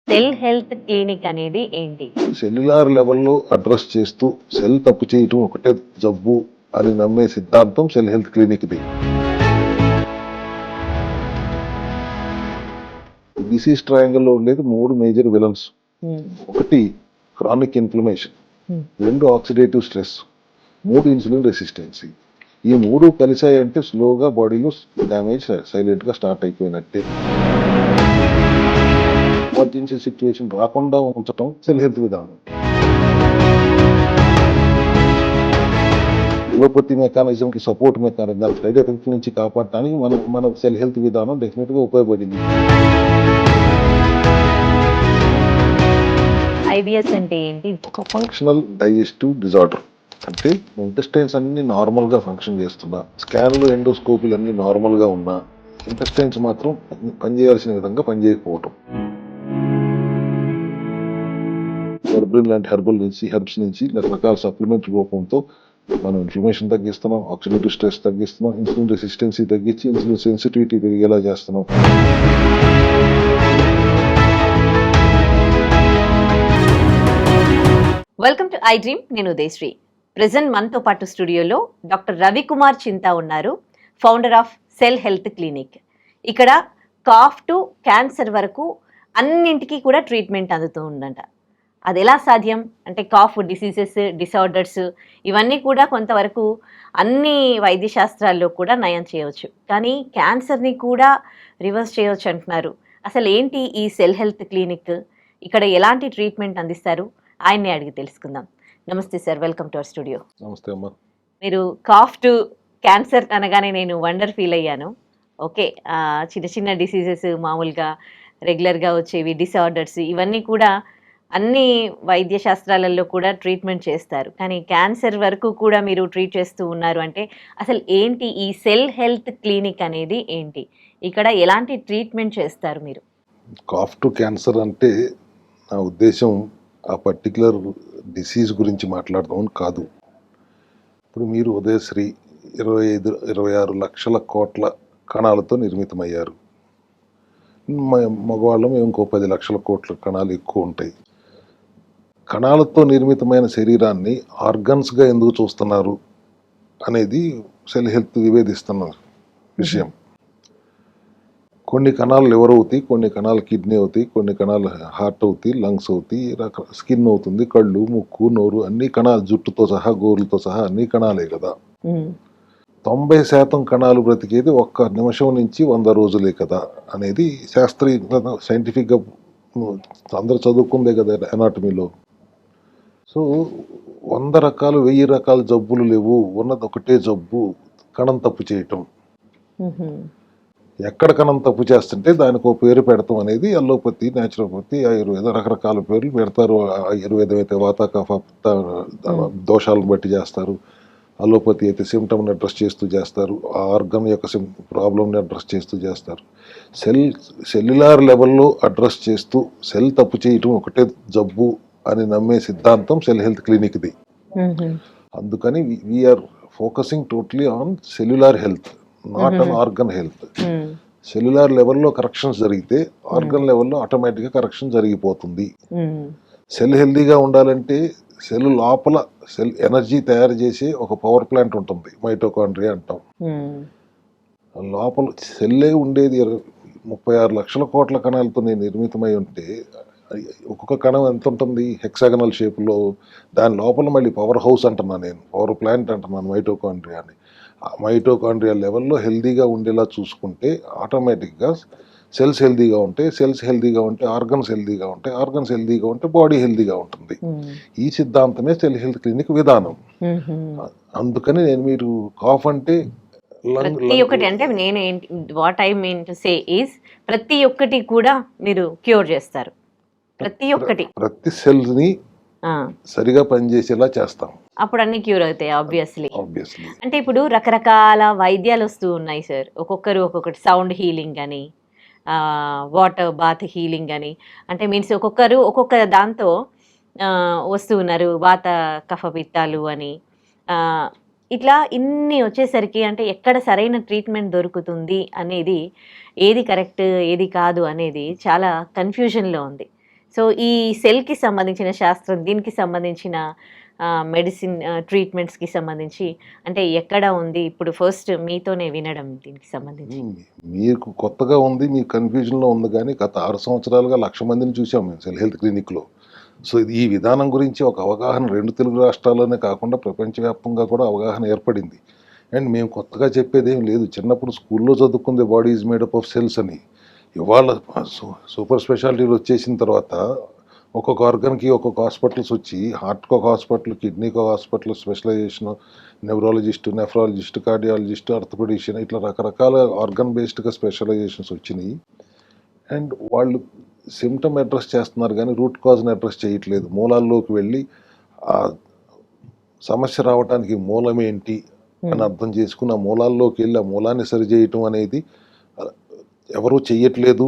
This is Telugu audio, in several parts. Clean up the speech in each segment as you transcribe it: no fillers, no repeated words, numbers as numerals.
సెల్ హెల్త్ క్లినిక్ అనేది ఏంటి? సెల్యులార్ లెవెల్లో అడ్రస్ చేస్తూ సెల్ తప్పు చేయటం ఒకటే జబ్బు అని నమ్మే సిద్ధాంతం సెల్ హెల్త్ క్లినిక్ది. డిసీజ్ ట్రయాంగిల్లో ఉండేది 3 మేజర్ విలన్స్. ఒకటి chronic inflammation, 2 oxidative stress, 3 insulin resistancy. ఈ 3 కలిసాయంటే స్లోగా బాడీలో డ్యామేజ్ సైలెంట్ గా స్టార్ట్ అయిపోయినట్టే. ఎమర్జెన్సీ సిచ్యువేషన్ రాకుండా ఉంచడం సెల్ హెల్త్ విధానం. న్యూరోపతి మెకానిజం కి సపోర్ట్ మెకానిజం, సైడ్ ఎఫెక్ట్స్ నుంచి కాపాడటానికి మన సెల్ హెల్త్ విధానం డెఫినెట్ గా ఉపయోగపడింది. ఐబిఎస్ అంటే ఏంటి? ఒక ఫంక్షనల్ డైజెస్టివ్ డిజార్డర్. అంటే ఇంటెస్టైన్స్ అన్ని నార్మల్ గా ఫంక్షన్ చేస్తున్నా, స్కాన్లు ఎండోస్కోపీలు అన్ని నార్మల్ గా ఉన్నా, ఇంటెస్టైన్స్ మాత్రం పనిచేయాల్సిన విధంగా పనిచేయకపోవటం. హెర్బల్ లాంటి హెర్బ్స్ నుంచి రకరకాల సప్లిమెంటరీ రూపంతో మనం ఇన్ఫ్లమేషన్ తగ్గిస్తున్నాం, ఆక్సిడేటివ్ స్ట్రెస్ తగ్గిస్తున్నాం, ఇన్సులిన్ రెసిస్టెన్సీ తగ్గించి ఇన్సులిన్ సెన్సిటివిటీ పెరిగేలా చేస్తున్నాం. Welcome to I dream. నేను ఉదయశ్రీ. ప్రెసెంట్ మనతో పాటు స్టూడియోలో డాక్టర్ రవికుమార్ చింతా ఉన్నారు, founder of cell health clinic. ఇక్కడ కాఫ్ టు క్యాన్సర్ వరకు అన్నింటికీ కూడా ట్రీట్మెంట్ అందుతూ ఉందంట. అది ఎలా సాధ్యం అంటే కాఫ్ డిసీజెస్, డిసార్డర్స్ ఇవన్నీ కూడా కొంతవరకు అన్ని వైద్య శాస్త్రాల్లో కూడా నయం చేయవచ్చు, కానీ క్యాన్సర్ని కూడా రివర్స్ చేయవచ్చు అంటున్నారు. అసలు ఏంటి ఈ సెల్ హెల్త్ క్లినిక్? ఇక్కడ ఎలాంటి ట్రీట్మెంట్ అందిస్తారు? ఆయన్ని అడిగి తెలుసుకుందాం. నమస్తే sir, welcome to our studio. నమస్తే అమ్మా. మీరు కాఫ్ టు క్యాన్సర్ అనగానే నేను వండర్ ఫీల్ అయ్యాను. ఓకే, చిన్న చిన్న డిసీజెస్ మామూలుగా రెగ్యులర్గా వచ్చేవి, డిసార్డర్స్ ఇవన్నీ కూడా అన్ని వైద్య శాస్త్రాలలో కూడా ట్రీట్మెంట్ చేస్తారు, కానీ క్యాన్సర్ వరకు కూడా మీరు ట్రీట్ చేస్తూ ఉన్నారు అంటే అసలు ఏంటి ఈ సెల్ హెల్త్ క్లినిక్ అనేది ఏంటి? ఇక్కడ ఎలాంటి ట్రీట్మెంట్ చేస్తారు మీరు? కాఫ్ టు క్యాన్సర్ అంటే నా ఉద్దేశం ఆ పర్టికులర్ డిసీజ్ గురించి మాట్లాడదాం కాదు. ఇప్పుడు మీరు ఉదయశ్రీ 25-26 లక్షల కోట్ల కణాలతో నిర్మితమయ్యారు. మగవాళ్ళం ఇంకో 10 లక్షల కోట్ల కణాలు ఎక్కువ ఉంటాయి. కణాలతో నిర్మితమైన శరీరాన్ని ఆర్గన్స్గా ఎందుకు చూస్తున్నారు అనేది సెల్ హెల్త్ వివేదిస్తున్న విషయం. కొన్ని కణాలు లివర్ అవుతాయి, కొన్ని కణాలు కిడ్నీ అవుతాయి, కొన్ని కణాలు హార్ట్ అవుతాయి, లంగ్స్ అవుతాయి, స్కిన్ అవుతుంది, కళ్ళు, ముక్కు, నోరు, అన్ని కణాలు, జుట్టుతో సహా, గోర్లతో సహా అన్ని కణాలే కదా. 90% కణాలు బ్రతికేది 1 నిమిషం నుంచి 100 రోజులే కదా అనేది శాస్త్రీయ సైంటిఫిక్గా అందరూ చదువుకుందే కదా ఎనాటమీలో. సో 100 రకాలు 1000 రకాల జబ్బులు లేవు, ఉన్నది ఒకటే జబ్బు, కణం తప్పు చేయటం. ఎక్కడ కణం తప్పు చేస్తుంటే దానికి ఒక పేరు పెడతాం అనేది అల్లోపతి, న్యాచురోపతి, ఆయుర్వేద రకరకాల పేర్లు పెడతారు. ఆయుర్వేదం అయితే వాత కఫ దోషాలను బట్టి చేస్తారు, అల్లోపతి అయితే సిమ్టమ్ని అడ్రస్ చేస్తూ చేస్తారు, ఆ ఆర్గన్ యొక్క ప్రాబ్లమ్ని అడ్రస్ చేస్తూ చేస్తారు. సెల్యులార్ లెవెల్లో అడ్రస్ చేస్తూ సెల్ తప్పు చేయటం ఒకటే జబ్బు అని నమ్మే సిద్ధాంతం సెల్ హెల్త్ క్లినిక్ది. అందుకని we are focusing totally on cellular health, not on organ health. Cellular లెవెల్లో కరెక్షన్స్ జరిగితే ఆర్గన్ లెవెల్లో ఆటోమేటిక్గా కరెక్షన్ జరిగిపోతుంది. సెల్ హెల్తీగా ఉండాలంటే సెల్ లోపల సెల్ ఎనర్జీ తయారు చేసే ఒక పవర్ ప్లాంట్ ఉంటుంది, మైటోకాండ్రియా అంటాం. లోపల సెల్లే ఉండేది 36 లక్షల కోట్ల కణాలతో నిర్మితమై ఉంటే ఒక్కొక్క కణం ఎంత ఉంటుంది, హెక్సాగనల్ షేప్లో. దాని లోపల మళ్ళీ పవర్ హౌస్ అంటున్నాను నేను, పవర్ ప్లాంట్ అంటున్నాను మైటోకాండ్రియా అని. మైటోకాండ్రియా లెవెల్లో హెల్దీగా ఉండేలా చూసుకుంటే ఆటోమేటిక్గా సెల్స్ హెల్దీగా ఉంటాయి, సెల్స్ హెల్దీగా ఉంటే ఆర్గన్స్ హెల్దీగా ఉంటాయి, ఆర్గన్స్ హెల్దీగా ఉంటే బాడీ హెల్దీగా ఉంటుంది. ఈ సిద్ధాంతమే సెల్ హెల్త్ క్లినిక్ విధానం. అందుకని నేను మీరు కాఫ్ అంటే ప్రతి ఒక్కటి అంటే నేను what I mean to say is ప్రతి ఒక్కటి కూడా మీరు క్యూర్ చేస్తారు. ప్రతి సెల్స్ ని సరిగా పనిచేసేలా చేస్తాం, అప్పుడు అన్ని క్యూర్ అవుతాయి ఆబ్వియస్లీ. అంటే ఇప్పుడు రకరకాల వైద్యాలు వస్తూ ఉన్నాయి సార్, ఒక్కొక్కరు ఒక్కొక్కటి, సౌండ్ హీలింగ్ అని, వాటర్ బాత్ హీలింగ్ అని, అంటే మీన్స్ ఒక్కొక్కరు ఒక్కొక్క దాంతో వస్తూ ఉన్నారు, వాత కఫపిత్తాలు అని. ఇట్లా ఇన్ని వచ్చేసరికి అంటే ఎక్కడ సరైన ట్రీట్మెంట్ దొరుకుతుంది అనేది, ఏది కరెక్ట్ ఏది కాదు అనేది చాలా కన్ఫ్యూజన్లో ఉంది. సో ఈ సెల్కి సంబంధించిన శాస్త్రం, దీనికి సంబంధించిన మెడిసిన్ ట్రీట్మెంట్స్కి సంబంధించి అంటే ఎక్కడ ఉంది ఇప్పుడు? ఫస్ట్ మీతోనే వినడం దీనికి సంబంధించి. మీకు కొత్తగా ఉంది, మీకు కన్ఫ్యూజన్లో ఉంది, కానీ గత 6 సంవత్సరాలుగా 1,00,000 మందిని చూసాం మేము సెల్ హెల్త్ క్లినిక్లో. సో ఈ విధానం గురించి ఒక అవగాహన 2 తెలుగు రాష్ట్రాల్లోనే కాకుండా ప్రపంచవ్యాప్తంగా కూడా అవగాహన ఏర్పడింది. అండ్ మేము కొత్తగా చెప్పేది ఏం లేదు. చిన్నప్పుడు స్కూల్లో చదువుకుంది body is made up of cells అని. ఇవాళ సూపర్ స్పెషాలిటీలు వచ్చేసిన తర్వాత ఒక్కొక్క ఆర్గన్కి ఒక్కొక్క హాస్పిటల్స్ వచ్చి, హార్ట్కి ఒక హాస్పిటల్, కిడ్నీకి ఒక hospital specialization, nephrologist, cardiologist, orthopedician, ఇట్లా రకరకాల ఆర్గన్ బేస్డ్గా స్పెషలైజేషన్స్ వచ్చినాయి. అండ్ వాళ్ళు సిమ్టమ్ అడ్రస్ చేస్తున్నారు కానీ రూట్ కాజ్ని అడ్రస్ చేయట్లేదు. మూలాల్లోకి వెళ్ళి ఆ సమస్య రావడానికి మూలం ఏంటి అని అర్థం చేసుకుని ఆ మూలాల్లోకి వెళ్ళి ఆ మూలాన్ని సరిచేయటం అనేది ఎవరూ చెయ్యట్లేదు,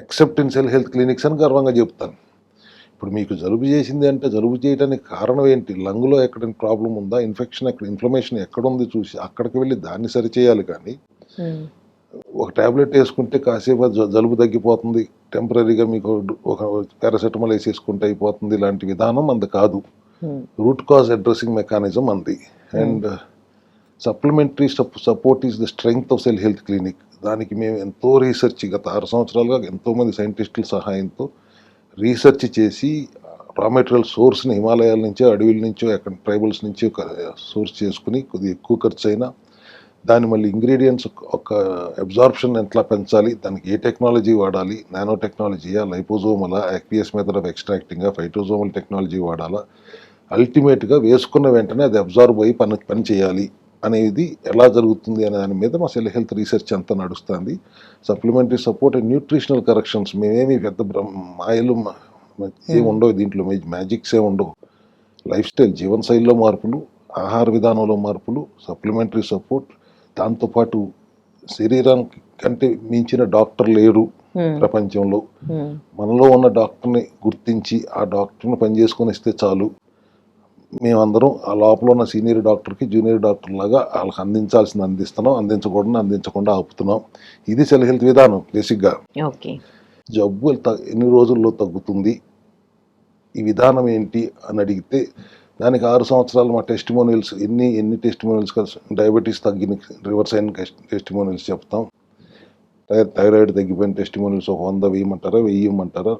except in cell health clinics అని గర్వంగా చెప్తాను. ఇప్పుడు మీకు జలుబు చేసింది అంటే జలుబు చేయడానికి కారణం ఏంటి? లంగ్లో ఎక్కడ ప్రాబ్లం ఉందా, ఇన్ఫెక్షన్ ఎక్కడ, ఇన్ఫ్లమేషన్ ఎక్కడ ఉంది చూసి అక్కడికి వెళ్ళి దాన్ని సరిచేయాలి. కానీ ఒక ట్యాబ్లెట్ వేసుకుంటే కాసేపు జలుబు తగ్గిపోతుంది, టెంపరీగా మీకు ఒక పారాసెటమాల్ వేసేసుకుంటే అయిపోతుంది, ఇలాంటి విధానం అంది కాదు. రూట్ కాజ్ అడ్రసింగ్ మెకానిజం అంది. And supplementary support is the strength of cell health clinic. దానికి మేము ఎంతో రీసెర్చ్, గత 6 సంవత్సరాలుగా ఎంతోమంది సైంటిస్టుల సహాయంతో రీసెర్చ్ చేసి రా మెటీరియల్ సోర్స్ని హిమాలయాల నుంచో, అడవిల నుంచో, ఎక్కడ ట్రైబల్స్ నుంచి సోర్స్ చేసుకుని కొద్దిగా ఎక్కువ ఖర్చు అయినా దాన్ని మళ్ళీ ఇంగ్రీడియంట్స్ ఒక అబ్జార్ప్షన్ ఎట్లా పెంచాలి, దానికి ఏ టెక్నాలజీ వాడాలి, నానో టెక్నాలజీయా, లైపోజోమలా, యాక్వియస్ మెథడ్ ఆఫ్ ఎక్స్ట్రాక్టింగా, ఫైటోజోమల్ టెక్నాలజీ వాడాలా, అల్టిమేట్గా వేసుకున్న వెంటనే అది అబ్జార్బ్ అయ్యి పని చేయాలి అనేది ఎలా జరుగుతుంది అనే దాని మీద మా సెల్ హెల్త్ రీసెర్చ్ అంతా నడుస్తుంది. Supplementary support and nutritional corrections, మేమేమి పెద్ద మాయలు ఏమి ఉండవు దీంట్లో, మ్యాజిక్స్ ఏమి ఉండవు. లైఫ్ స్టైల్, జీవనశైలిలో మార్పులు, ఆహార విధానంలో మార్పులు, సప్లిమెంటరీ సపోర్ట్, దాంతోపాటు శరీరానికి కంటే మించిన డాక్టర్ లేరు ప్రపంచంలో. మనలో ఉన్న డాక్టర్ని గుర్తించి ఆ డాక్టర్ని పనిచేసుకొని ఇస్తే చాలు. మేమందరం ఆ లోపల ఉన్న సీనియర్ డాక్టర్కి జూనియర్ డాక్టర్ లాగా వాళ్ళకి అందించాల్సింది అందిస్తున్నాం, అందించకుండా ఆపుతున్నాం. ఇది సెల్ హెల్త్ విధానం బేసిక్గా. జబ్బు ఎన్ని రోజుల్లో తగ్గుతుంది, ఈ విధానం ఏంటి అని అడిగితే దానికి 6 సంవత్సరాలు మా టెస్టిమోనియల్స్ ఎన్ని టెస్టిమోనియల్స్ కలిసి, డయాబెటీస్ తగ్గిన రివర్స్ అయిన టెస్టిమోనియల్స్ చెప్తాం, థైరాయిడ్ తగ్గిపోయిన టెస్టిమోనియల్స్ ఒక 100 వేయమంటారా, 1000 ఇవ్వమంటారా,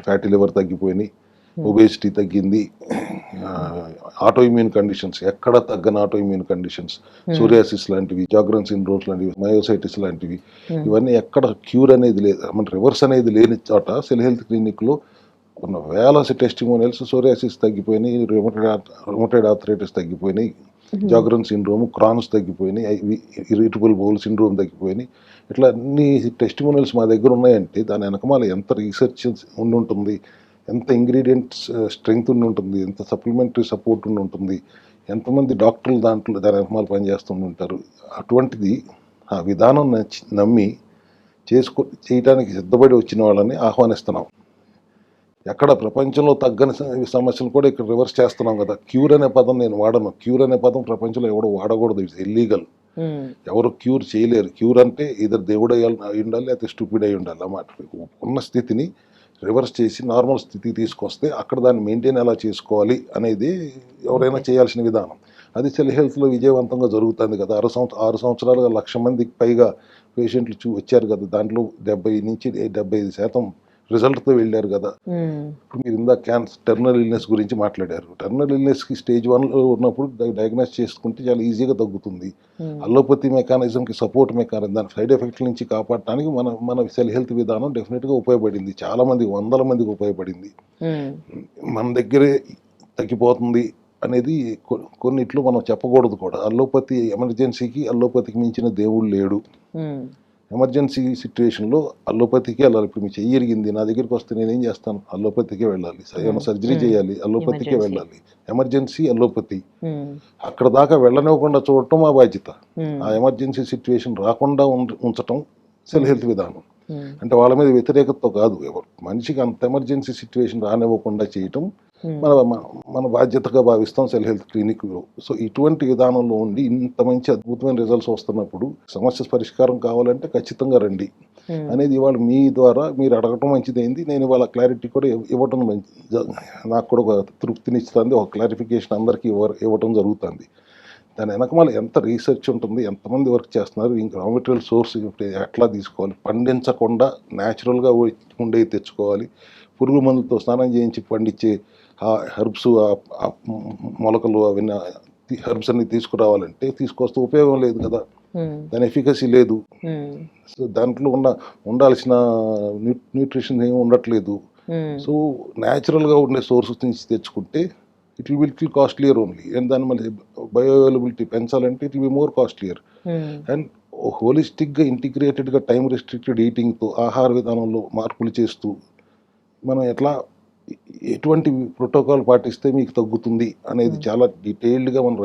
ఫ్యాటీ లివర్ తగ్గిపోయినాయి, ఒబేసిటీ తగ్గింది, ఆటో ఇమ్యూన్ కండిషన్స్ ఎక్కడ తగ్గని ఆటో ఇమ్యూన్ కండిషన్స్, సోరియాసిస్ లాంటివి, జాగ్రన్ సిండ్రోమ్స్ లాంటివి, మయోసైటిస్ లాంటివి, ఇవన్నీ ఎక్కడ క్యూర్ అనేది లేదు, మన రివర్స్ అనేది లేని చోట సెల్ హెల్త్ క్లినిక్లో ఉన్న వేల టెస్టిమోనియల్స్ సోరియాసిస్ తగ్గిపోయినాయి, రుమటైడ్ ఆర్థరైటిస్ తగ్గిపోయినాయి, జాగ్రన్ సిండ్రోమ్, క్రాన్స్ తగ్గిపోయినాయి, ఇరిటబుల్ బౌల్ సిండ్రోమ్ తగ్గిపోయినాయి. ఇట్లా అన్ని టెస్టిమోనియల్స్ మా దగ్గర ఉన్నాయంటే దాని వెనకమాల ఎంత రీసెర్చ్ ఉండి ఉంటుంది, ఎంత ఇంగ్రీడియంట్స్ స్ట్రెంగ్త్ ఉండి ఉంటుంది, ఎంత సప్లిమెంటరీ సపోర్ట్ ఉండి ఉంటుంది, ఎంతమంది డాక్టర్లు దాని వెనకమాల పనిచేస్తుంటారు. అటువంటిది ఆ విధానం నమ్మి చేయడానికి సిద్ధపడి వచ్చిన వాళ్ళని ఆహ్వానిస్తున్నాం. ఎక్కడ ప్రపంచంలో తగ్గని సమస్యలు కూడా ఇక్కడ రివర్స్ చేస్తున్నాం కదా. క్యూర్ అనే పదం నేను వాడను. క్యూర్ అనే పదం ప్రపంచంలో ఎవడు వాడకూడదు, ఇట్స్ ఇల్లీగల్. ఎవరు క్యూర్ చేయలేరు. క్యూర్ అంటే ఇద్దరు దేవుడు అయి ఉండాలి, లేకపోతే స్టూపిడ్ అయి ఉండాలి అన్నమాట. ఉన్న స్థితిని రివర్స్ చేసి నార్మల్ స్థితికి తీసుకొస్తే అక్కడ దాన్ని మెయింటైన్ ఎలా చేసుకోవాలి అనేది ఎవరైనా చేయాల్సిన విధానం. అది సెల్ హెల్త్లో విజయవంతంగా జరుగుతుంది కదా. 6 సంవత్సరాలుగా 1,00,000 మందికి పైగా పేషెంట్లు వచ్చారు కదా. దాంట్లో 70 నుంచి 75% రిజల్ట్తో వెళ్ళారు కదా. ఇప్పుడు మీరు ఇందా టెర్మినల్ ఇల్నెస్ గురించి మాట్లాడారు. టెర్మినల్ ఇల్నెస్కి స్టేజ్ 1లో ఉన్నప్పుడు డయాగ్నోస్ చేసుకుంటే చాలా ఈజీగా తగ్గుతుంది. అల్లోపతి మెకానిజంకి సపోర్ట్ మెకానిజం, దాని సైడ్ ఎఫెక్ట్ల నుంచి కాపాడటానికి మన సెల్ హెల్త్ విధానం డెఫినెట్గా ఉపయోగపడింది. చాలా మందికి, 100 మందికి ఉపయోగపడింది. మన దగ్గరే తగ్గిపోతుంది అనేది కొన్నిట్లో మనం చెప్పకూడదు కూడా. అల్లోపతి ఎమర్జెన్సీకి, అల్లోపతికి మించిన దేవుడు లేడు. ఎమర్జెన్సీ సిచ్యువేషన్లో అల్లోపతికి వెళ్ళాలి. ఇప్పుడు మీ చెయ్యి ఇరిగింది, నా దగ్గరికి వస్తే నేనేం చేస్తాను? అల్లోపతికే వెళ్ళాలి. ఏమైనా సర్జరీ చేయాలి, అల్లోపతికే వెళ్ళాలి. Emergency allopathy. అక్కడ దాకా వెళ్ళనివ్వకుండా చూడటం మా బాధ్యత. ఆ ఎమర్జెన్సీ సిచ్యువేషన్ రాకుండా ఉంచటం సెల్ హెల్త్ విధానం. అంటే వాళ్ళ మీద వ్యతిరేకతతో కాదు, ఎవరు మనిషికి అంత ఎమర్జెన్సీ సిచ్యువేషన్ రానివ్వకుండా చేయటం మన బాధ్యతగా భావిస్తాం సెల్ హెల్త్ క్లినిక్. సో ఇటువంటి విధానంలో ఉండి ఇంత మంచి అద్భుతమైన రిజల్ట్స్ వస్తున్నప్పుడు సమస్య పరిష్కారం కావాలంటే ఖచ్చితంగా రండి అనేది ఇవాళ మీ ద్వారా మీరు అడగటం మంచిదైంది. నేను ఇవాళ క్లారిటీ కూడా ఇవ్వటం నాకు కూడా ఒక తృప్తినిస్తుంది, ఒక క్లారిఫికేషన్ అందరికీ ఇవ్వటం జరుగుతుంది. దాని వెనకమాల ఎంత రీసెర్చ్ ఉంటుంది, ఎంతమంది వర్క్ చేస్తున్నారు, ఇంకా రా మెటీరియల్ సోర్స్ ఎట్లా తీసుకోవాలి, పండించకుండా న్యాచురల్గా ఉండేవి తెచ్చుకోవాలి, పురుగు మందులతో స్నానం చేయించి పండించే హెర్బ్స్ మొలకలు అవన్నీ హెర్బ్స్ అన్ని తీసుకురావాలంటే తీసుకొస్తే ఉపయోగం లేదు కదా, దాని ఎఫికసీ లేదు. సో దాంట్లో ఉండాల్సిన న్యూట్రిషన్ ఏమి ఉండట్లేదు. సో న్యాచురల్గా ఉండే సోర్సెస్ నుంచి తెచ్చుకుంటే it will be costlier only. And దాని మళ్ళీ బయో అవైలబిలిటీ పెంచాలంటే it will be more costlier. And హోలిస్టిక్గా ఇంటిగ్రేటెడ్గా టైం రెస్ట్రిక్టెడ్ ఈటింగ్తో ఆహార విధానంలో మార్పులు చేస్తూ మనం ఎటువంటి ప్రోటోకాల్ పాటిస్తే మీకు తగ్గుతుంది అనేది చాలా డీటెయిల్డ్గా మనం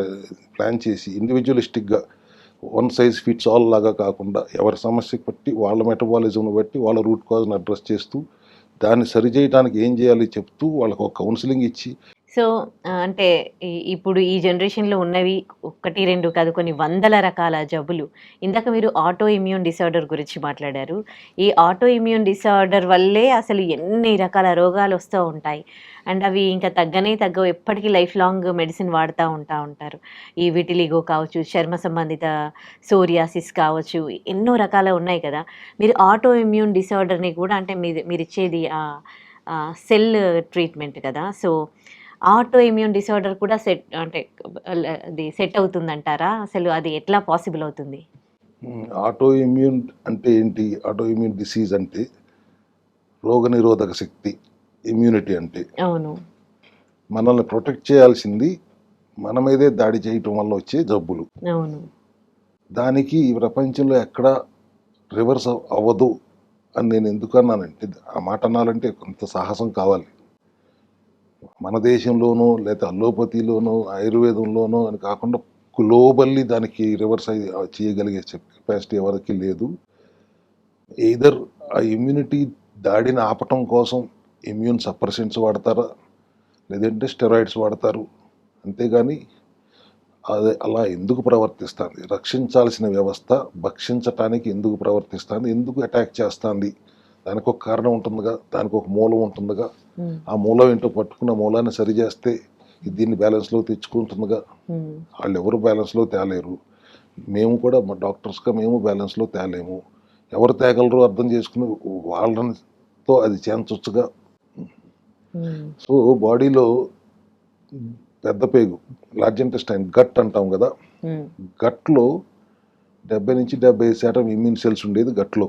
ప్లాన్ చేసి ఇండివిజువలిస్టిక్గా వన్ సైజ్ ఫిట్స్ ఆల్ లాగా కాకుండా ఎవరి సమస్యకి బట్టి వాళ్ళ మెటబాలిజంను బట్టి వాళ్ళ రూట్ కాజ్ని అడ్రస్ చేస్తూ దాన్ని సరిచేయడానికి ఏం చేయాలి చెప్తూ వాళ్ళకు ఒక కౌన్సిలింగ్ ఇచ్చి. సో అంటే ఇప్పుడు ఈ జనరేషన్లో ఉన్నవి 1-2 కాదు, కొన్ని వందల రకాల జబ్బులు. ఇందాక మీరు ఆటో ఇమ్యూన్ డిసార్డర్ గురించి మాట్లాడారు. ఈ ఆటో ఇమ్యూన్ డిసార్డర్ వల్లే అసలు ఎన్ని రకాల రోగాలు వస్తూ ఉంటాయి. అండ్ అవి ఇంకా తగ్గవు, ఎప్పటికీ లైఫ్ లాంగ్ మెడిసిన్ వాడుతూ ఉంటారు. ఈ విటిలిగో కావచ్చు, చర్మ సంబంధిత సోరియాసిస్ కావచ్చు, ఎన్నో రకాలు ఉన్నాయి కదా. మీరు ఆటో ఇమ్యూన్ డిసార్డర్ని కూడా అంటే మీరు ఇచ్చేది సెల్ ట్రీట్మెంట్ కదా. సో ఆటో ఇమ్యూన్ డిసార్డర్ కూడా అది సెట్ అవుతుందంటారా? అసలు అది ఎట్లా పాసిబుల్ అవుతుంది? ఆటో ఇమ్యూన్ అంటే ఏంటి? ఆటో ఇమ్యూన్ డిసీజ్ అంటే రోగనిరోధక శక్తి, ఇమ్యూనిటీ అంటే. అవును. మనల్ని ప్రొటెక్ట్ చేయాల్సింది మన మీదే దాడి చేయటం వల్ల వచ్చే జబ్బులు. అవును. దానికి ఈ ప్రపంచంలో ఎక్కడ రివర్స్ అవ్వదు అని నేను ఎందుకు అన్నానంటే, ఆ మాట అనాలంటే కొంత సాహసం కావాలి. మన దేశంలోనో లేదా అల్లోపతిలోనో ఆయుర్వేదంలోనో అని కాకుండా గ్లోబల్లీ దానికి రివర్స్ చేయగలిగే కెపాసిటీ ఎవరికి లేదు. ఎయిదర్ ఆ ఇమ్యూనిటీ దాడిని ఆపటం కోసం ఇమ్యూన్ సప్రెసెంట్స్ వాడతారా, లేదంటే స్టెరాయిడ్స్ వాడతారు. అంతేగాని అది అలా ఎందుకు ప్రవర్తిస్తుంది, రక్షించాల్సిన వ్యవస్థ భక్షించటానికి ఎందుకు ప్రవర్తిస్తుంది, ఎందుకు అటాక్ చేస్తుంది, దానికి ఒక కారణం ఉంటుందిగా, దానికి ఒక మూలం ఉంటుందిగా. ఆ మూలం ఏంటో పట్టుకున్న మూలాన్ని సరి చేస్తే దీన్ని బ్యాలెన్స్లో తెచ్చుకుంటుందిగా. వాళ్ళు ఎవరు బ్యాలెన్స్లో తేలేరు, మేము కూడా మా డాక్టర్స్గా మేము బ్యాలెన్స్లో తేలేము. ఎవరు తేగలరో అర్థం చేసుకుని వాళ్ళతో అది చేయించవచ్చుగా. సో బాడీలో పెద్ద పేగు, లార్జ్ ఇంటెస్టైన్, గట్ అంటాం కదా, గట్లో 70-75% ఇమ్యూన్ సెల్స్ ఉండేది గట్లో.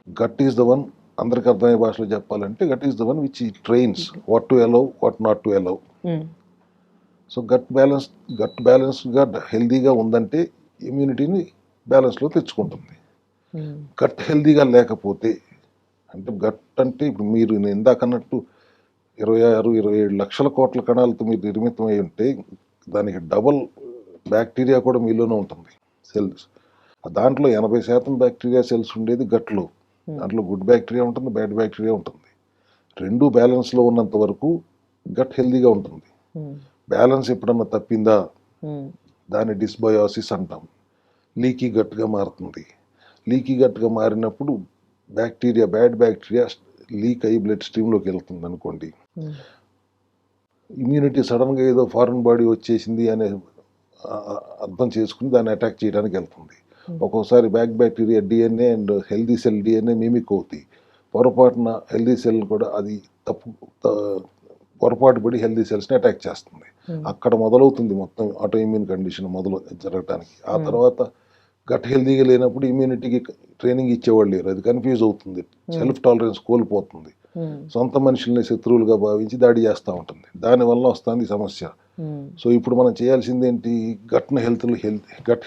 గట్ ఈస్ ద వన్, అందరికి అర్థమయ్యే భాషలో చెప్పాలంటే gut is the one which trains what to allow, what not to allow. So gut బ్యాలెన్స్గా హెల్దీగా ఉందంటే ఇమ్యూనిటీని బ్యాలెన్స్లో తెచ్చుకుంటుంది. గట్ హెల్దీగా లేకపోతే, అంటే గట్ అంటే ఇప్పుడు మీరు నేను ఇందాక అన్నట్టు 26-27 లక్షల కోట్ల కణాలతో మీరు నిర్మితం అయి ఉంటే దానికి డబల్ బ్యాక్టీరియా కూడా మీలోనే ఉంటుంది, సెల్స్. దాంట్లో 80% బ్యాక్టీరియా సెల్స్ ఉండేది గట్లో. దాంట్లో గుడ్ బ్యాక్టీరియా ఉంటుంది, బ్యాడ్ బ్యాక్టీరియా ఉంటుంది. రెండు బ్యాలెన్స్లో ఉన్నంత వరకు గట్ హెల్దీగా ఉంటుంది. బ్యాలెన్స్ ఎప్పుడన్నా తప్పిందా దాన్ని డిస్బయోసిస్ అంటాం. లీకీ గట్గా మారుతుంది. లీకీ గట్గా మారినప్పుడు బ్యాక్టీరియా, బ్యాడ్ బ్యాక్టీరియా లీక్ అయ్యి బ్లడ్ స్ట్రీమ్లోకి వెళ్తుంది అనుకోండి. ఇమ్యూనిటీ సడన్గా ఏదో ఫారెన్ బాడీ వచ్చేసింది అనే అర్థం చేసుకుని దాన్ని అటాక్ చేయడానికి వెళ్తుంది. ఒక్కోసారి bacteria DNA and healthy cell DNA mimic అవుతాయి. పొరపాటున హెల్దీ సెల్ కూడా అది పొరపాటు పడి హెల్దీ సెల్స్ని అటాక్ చేస్తుంది. అక్కడ మొదలవుతుంది మొత్తం ఆటో ఇమ్యూన్ కండిషన్ మొదలు జరగటానికి. ఆ తర్వాత గట్ హెల్దీగా లేనప్పుడు ఇమ్యూనిటీకి ట్రైనింగ్ ఇచ్చేవాళ్ళు లేరు, అది కన్ఫ్యూజ్ అవుతుంది, సెల్ఫ్ టాలరెన్స్ కోల్పోతుంది, సొంత మనుషుల్ని శత్రువులుగా భావించి దాడి చేస్తూ ఉంటుంది. దానివల్ల వస్తుంది సమస్య. సో ఇప్పుడు మనం చేయాల్సింది ఏంటి, గట్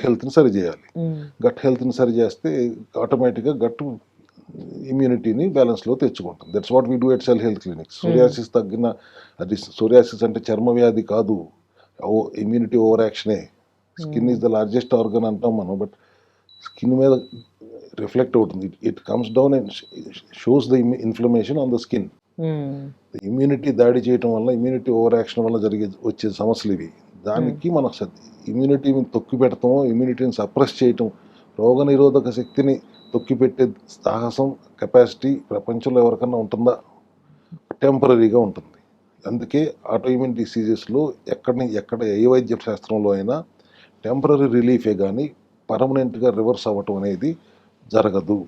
హెల్త్ని సరి చేయాలి. గట్ హెల్త్ని సరి చేస్తే ఆటోమేటిక్గా గట్ ఇమ్యూనిటీని బ్యాలెన్స్లో తెచ్చుకుంటుంది. That's what we do at cell health clinics. Psoriasis తగ్గిన, అది సోరియాసిస్ అంటే చర్మ వ్యాధి కాదు, ఇమ్యూనిటీ ఓవర్ యాక్షనే. Skin is the largest organ అంటాం మనం, బట్ స్కిన్ మీద రిఫ్లెక్ట్ అవుతుంది. It comes down and shows the inflammation on the skin. Immunity దాడి చేయటం వల్ల, ఇమ్యూనిటీ ఓవర్ యాక్షన్ వల్ల వచ్చే సమస్యలు ఇవి. దానికి మనం ఇమ్యూనిటీని తొక్కి పెడతామో, ఇమ్యూనిటీని సప్రెస్ చేయటం, రోగనిరోధక శక్తిని తొక్కిపెట్టే సాహసం, కెపాసిటీ ప్రపంచంలో ఎవరికన్నా ఉంటుందా? టెంపరీగా ఉంటుంది. అందుకే ఆటోఇమ్యూన్ డిసీజెస్లో ఎక్కడ ఏ వైద్య శాస్త్రంలో అయినా టెంపరీ రిలీఫే కానీ పర్మనెంట్గా రివర్స్ అవ్వటం అనేది జరగదు.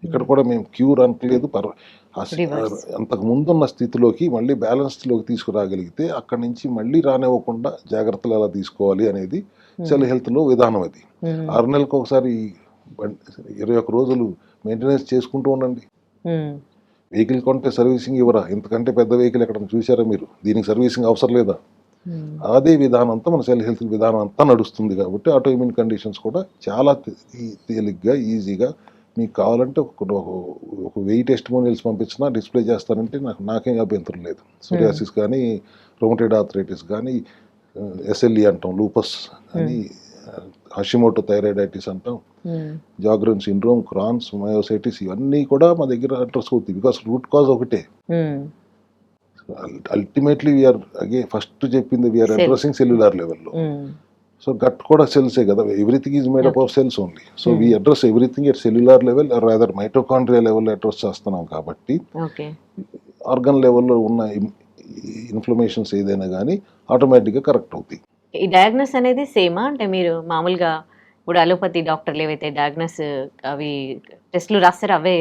ఇక్కడ కూడా మేము క్యూర్ అనట్లేదు. అంతకు ముందున్న స్థితిలోకి మళ్ళీ బ్యాలెన్స్లోకి తీసుకురాగలిగితే అక్కడి నుంచి మళ్ళీ రానివ్వకుండా జాగ్రత్తలు ఎలా తీసుకోవాలి అనేది సెల్ హెల్త్లో విధానం. అది 6 నెలలకు ఒకసారి 21 రోజులు మెయింటెనెన్స్ చేసుకుంటూ ఉండండి. వెహికల్ కొంటే సర్వీసింగ్ ఇవ్వరా? ఇంతకంటే పెద్ద వెహికల్ ఎక్కడ చూసారా మీరు? దీనికి సర్వీసింగ్ అవసరం లేదా? అదే విధానం అంతా మన సెల్ హెల్త్ విధానం అంతా నడుస్తుంది. కాబట్టి ఆటోఇమ్యూన్ కండిషన్స్ కూడా చాలా తేలిగ్గా, ఈజీగా మీకు కావాలంటే ఒక 1000 టెస్టిమోనియల్స్ పంపించినా డిస్ప్లే చేస్తానంటే నాకేం అభ్యంతరం లేదు. సోరియాసిస్ కానీ, రొమటైడ్ ఆర్థరైటిస్ కానీ, ఎస్ఎల్ఈ అంటాం, లూపస్ అని, హషిమోటో థైరాయిడైటిస్ అంటాం, జాగ్రన్ సిండ్రోమ్, క్రాన్స్, మయోసైటిస్, ఇవన్నీ కూడా మా దగ్గర అడ్రస్ అవుతాయి. బికాస్ రూట్ కాజ్ ఒకటే. అల్టిమేట్లీ వీఆర్ ఫస్ట్ చెప్పింది వీఆర్ అడ్రసింగ్ సెల్యులార్ లెవెల్లో. సో గట్ కూడా సెల్సే కదా, everything is made up of cells only. So we address everything at cellular level, rather mitochondria లెవెల్లో అడ్రస్ చేస్తున్నాం. కాబట్టి ఆర్గన్ లెవెల్లో ఉన్న ఇన్ఫ్లమేషన్స్ ఏదైనా కానీ ఆటోమేటిక్గా కరెక్ట్ అవుతాయి. ఈ డయాగ్నోస్ అనేది సేమా? అంటే మీరు మామూలుగా ఇప్పుడు అలోపతి డాక్టర్లు ఏవైతే డయాగ్నోస్ అవి టెస్టులు రాస్తారో అవే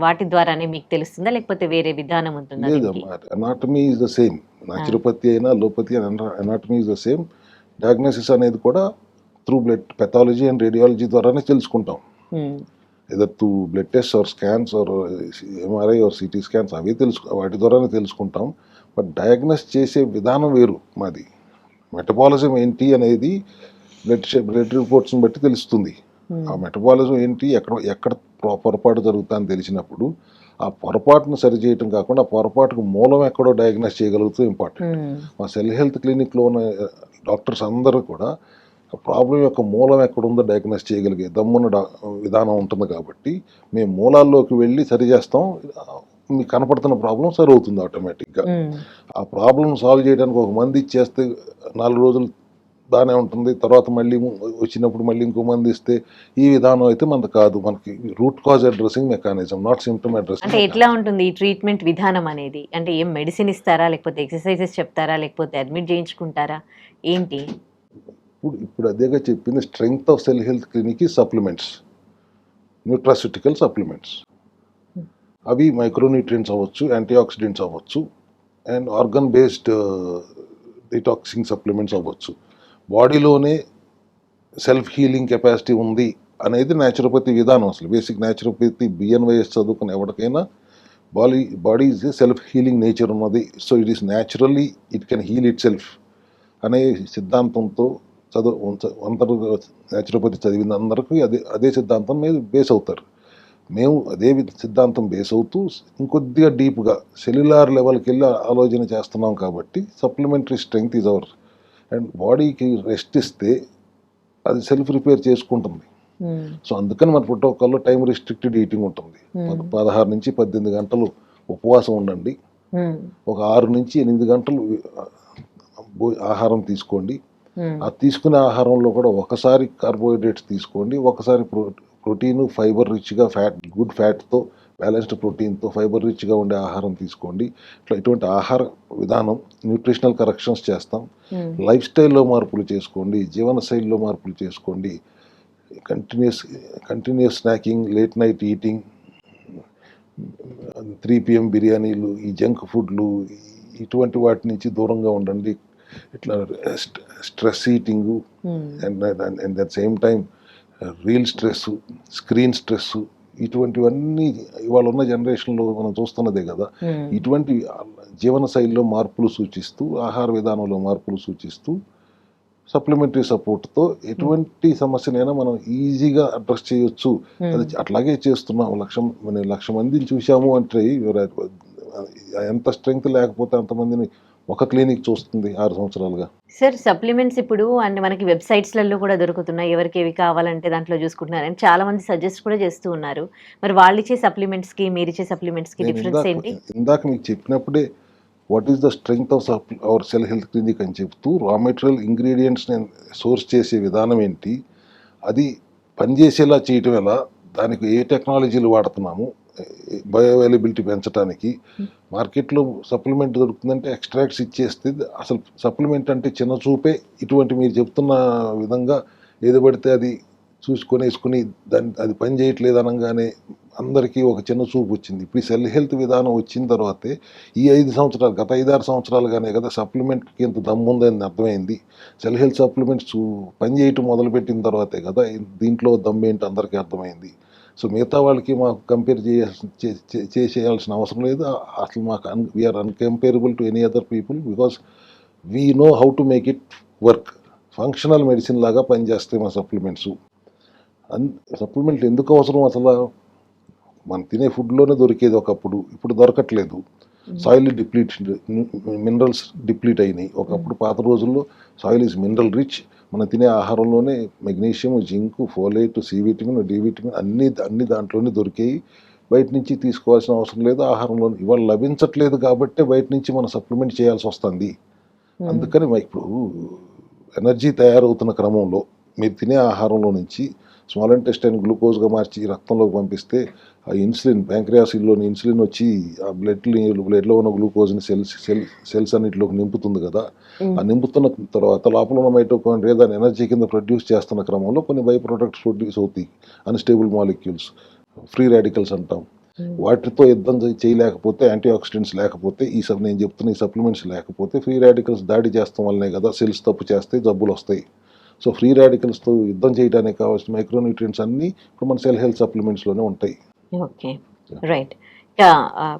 వాటి ద్వారానే మీకు తెలుస్తుందా, లేకపోతే వేరే విధానం ఉంటుందా? లేదమ్మా, anatomy is the same. Naturopathy అయినా అలోపతి అయినా anatomy is the same. Diagnosis అనేది కూడా through blood pathology and radiology ద్వారానే తెలుసుకుంటాం. Either through blood test or scans or MRI or CT scans, అవి వాటి ద్వారానే తెలుసుకుంటాం. బట్ డయాగ్నోస్ చేసే విధానం వేరు మాది. మెటబాలిజం ఏంటి అనేది బ్లడ్ రిపోర్ట్స్ని బట్టి తెలుస్తుంది. ఆ మెటబాలిజం ఏంటి, ఎక్కడ పొరపాటు జరుగుతుందని తెలిసినప్పుడు ఆ పొరపాటును సరిచేయటం కాకుండా ఆ పొరపాటుకు మూలం ఎక్కడో డయాగ్నోస్ చేయగలుగుతూ ఇంపార్టెంట్. మా సెల్ హెల్త్ క్లినిక్లో ఉన్న డాక్టర్స్ అందరూ కూడా ప్రాబ్లం యొక్క మూలం ఎక్కడుందో డయాగ్నోస్ చేయగలిగే దమ్మున్న విధానం ఉంటుంది. కాబట్టి మేము మూలాల్లోకి వెళ్ళి సరి చేస్తాం. మీకు కనపడుతున్న ప్రాబ్లం సరి అవుతుంది ఆటోమేటిక్గా. ఆ ప్రాబ్లం సాల్వ్ చేయడానికి ఒక మంది ఇచ్చేస్తే 4 రోజులు బాగానే ఉంటుంది, తర్వాత మళ్ళీ వచ్చినప్పుడు మళ్ళీ ఇంకో మంది ఇస్తే ఈ విధానం అయితే మనకు కాదు. మనకి root cause addressing mechanism, not symptom addressing. అంటే ఎట్లా ఉంటుంది ఈ ట్రీట్మెంట్ విధానం అనేది? అంటే ఏం మెడిసిన్ ఇస్తారా, లేకపోతే ఎక్సర్సైజెస్ చెప్తారా, లేకపోతే అడ్మిట్ చేయించుకుంటారా, ఏంటి? ఇప్పుడు అదేగా చెప్పింది. Strength of cell health clinic supplements, nutraceutical supplements. అవి మైక్రోన్యూట్రియంట్స్ అవ్వచ్చు, యాంటీ ఆక్సిడెంట్స్ అవ్వచ్చు, and organ based detoxing supplements అవ్వచ్చు. బాడీలోనే సెల్ఫ్ హీలింగ్ కెపాసిటీ ఉంది అనేది న్యాచురోపతి విధానం. అసలు బేసిక్ న్యాచురోపతి బిఎన్వైఎస్ చదువుకున్న ఎవరికైనా body is a self healing nature ఉన్నది. So it is naturally it can heal itself అనే సిద్ధాంతంతో అందరూ న్యాచురోపతి చదివిన అందరికీ అదే సిద్ధాంతం మీద బేస్ అవుతారు. మేము అదే సిద్ధాంతం బేస్ అవుతూ ఇంకొద్దిగా డీప్గా సెల్యులార్ లెవెల్కి వెళ్ళి ఆలోచన చేస్తున్నాం. కాబట్టి supplementary strength is our. And బాడీకి రెస్ట్ ఇస్తే అది సెల్ఫ్ రిపేర్ చేసుకుంటుంది. సో అందుకని మన ప్రోటోకాల్లో టైం రిస్ట్రిక్టెడ్ ఈటింగ్ ఉంటుంది. 16 నుంచి 18 గంటలు ఉపవాసం ఉండండి, ఒక 6 నుంచి 8 గంటలు ఆహారం తీసుకోండి. ఆ తీసుకునే ఆహారంలో కూడా ఒకసారి కార్బోహైడ్రేట్స్ తీసుకోండి, ఒకసారి ప్రోటీన్, ఫైబర్ రిచ్గా గుడ్ ఫ్యాట్తో, బ్యాలెన్స్డ్ ప్రోటీన్తో, ఫైబర్ రిచ్గా ఉండే ఆహారం తీసుకోండి. ఇటువంటి ఆహార విధానం, న్యూట్రిషనల్ కరెక్షన్స్ చేస్తాం. లైఫ్ స్టైల్లో మార్పులు చేసుకోండి, జీవన శైలిలో మార్పులు చేసుకోండి. Continuous snacking, late night eating, 3 PM బిర్యానీలు, ఈ జంక్ ఫుడ్లు, ఇటువంటి వాటి నుంచి దూరంగా ఉండండి. ఇట్లా stress eating and at the same time reel stress, screen stress, ఇటువంటివన్నీ ఇవాళ ఉన్న జనరేషన్లో మనం చూస్తున్నదే కదా. ఇటువంటి జీవన శైలిలో మార్పులు సూచిస్తూ, ఆహార విధానంలో మార్పులు సూచిస్తూ, సప్లిమెంటరీ సపోర్ట్తో ఎటువంటి సమస్యనైనా మనం ఈజీగా అడ్రస్ చేయొచ్చు. అది అట్లాగే చేస్తున్నాం. 1,00,000 మందిని చూసాము అంటే ఎంత స్ట్రెంగ్త్ లేకపోతే అంతమందిని ఒక క్లినిక్ చూస్తుంది 6 సంవత్సరాలుగా. సార్ సప్లిమెంట్స్ ఇప్పుడు అండ్ మనకి వెబ్‌సైట్స్‌లలో కూడా దొరుకుతున్నాయి. ఎవరికేవి కావాలంటే దాంట్లో చూసుకుంటున్నారని చాలా మంది సజెస్ట్ కూడా చేస్తూ ఉన్నారు. మరి వాళ్ళిచ్చే సప్లిమెంట్స్‌కి, మీరిచ్చే సప్లిమెంట్స్‌కి నేను డిఫరెన్స్ ఏంటి? ఇందాక మీకు చెప్పినప్పుడే what is the strength of our cell health clinic అని చెప్తూ రా మెటీరియల్ ఇంగ్రీడియంట్స్ని సోర్స్ చేసే విధానం ఏంటి, అది పనిచేసేలా చేయటం ఎలా, దానికి ఏ టెక్నాలజీలు వాడుతున్నాము, బయో అవైలబిలిటీ పెంచడానికి. మార్కెట్లో సప్లిమెంట్ దొరుకుతుందంటే ఎక్స్ట్రాక్ట్స్ ఇచ్చేస్తే అసలు సప్లిమెంట్ అంటే చిన్న చూపే. ఇటువంటి మీరు చెప్తున్న విధంగా ఏది పడితే అది చూసుకొనేసుకుని దాన్ని అది పని చేయట్లేదు అనగానే అందరికీ ఒక చిన్న చూపు వచ్చింది. ఇప్పుడు ఈ సెల్ హెల్త్ విధానం వచ్చిన తర్వాతే ఈ 5 సంవత్సరాలు, గత 5-6 సంవత్సరాలుగానే కదా సప్లిమెంట్కి ఇంత దమ్ముందని అర్థమైంది. సెల్ హెల్త్ సప్లిమెంట్స్ పని చేయటం మొదలుపెట్టిన తర్వాతే కదా దీంట్లో దమ్మేంటి అందరికీ అర్థమైంది. సో మిగతా వాళ్ళకి మాకు కంపేర్ చేసేయాల్సిన అవసరం లేదు. అసలు మాకు we are incomparable to any other people because we know how to make it work. Functional medicine లాగా పనిచేస్తాయి మా సప్లిమెంట్స్. సప్లిమెంట్లు ఎందుకు అవసరం అసలు? మనం తినే ఫుడ్లోనే దొరికేది ఒకప్పుడు, ఇప్పుడు దొరకట్లేదు. సాయిల్ డిప్లీట్, మినరల్స్ డిప్లీట్ అయినాయి. ఒకప్పుడు పాత రోజుల్లో సాయిల్ ఈజ్ మినరల్ రిచ్. మనం తినే ఆహారంలోనే magnesium, zinc, folate, C vitamin, D vitamin అన్ని దాంట్లోనే దొరికాయి. బయట నుంచి తీసుకోవాల్సిన అవసరం లేదు. ఆహారంలో ఇవాళ లభించట్లేదు కాబట్టి బయట నుంచి మనం సప్లిమెంట్ చేయాల్సి వస్తుంది. అందుకని ఇప్పుడు ఎనర్జీ తయారవుతున్న క్రమంలో మీరు తినే ఆహారంలో నుంచి స్మాల్ ఇంటెస్టైన్ గ్లూకోజ్గా మార్చి రక్తంలోకి పంపిస్తే ఆ ఇన్సులిన్, ప్యాంక్రియాసిల్లోని ఇన్సులిన్ వచ్చి ఆ బ్లడ్లో ఉన్న గ్లూకోజ్ని సెల్స్ అన్నిటిలోకి నింపుతుంది కదా. ఆ నింపుతున్న తర్వాత లోపల ఉన్న మైటోకాండ్రియా దాని ఎనర్జీ కింద ప్రొడ్యూస్ చేస్తున్న క్రమంలో కొన్ని బై ప్రొడక్ట్స్ ప్రొడ్యూస్ అవుతాయి. అన్స్టేబుల్ మాలిక్యూల్స్, ఫ్రీ రాడికల్స్ అంటాం. వాటితో యుద్ధం చేయలేకపోతే, యాంటీ ఆక్సిడెంట్స్ లేకపోతే, నేను చెప్తున్న ఈ సప్లిమెంట్స్ లేకపోతే ఫ్రీ రాడికల్స్ దాడి చేస్తాం వల్లనే కదా సెల్స్ తప్పు చేస్తే జబ్బులు వస్తాయి. సో ఫ్రీ రాడికల్స్తో యుద్ధం చేయడానికి కావాల్సిన మైక్రోన్యూట్రియంట్స్ అన్నీ ఇప్పుడు మన సెల్ హెల్త్ సప్లిమెంట్స్లోనే ఉంటాయి. Okay, right. ఇంకా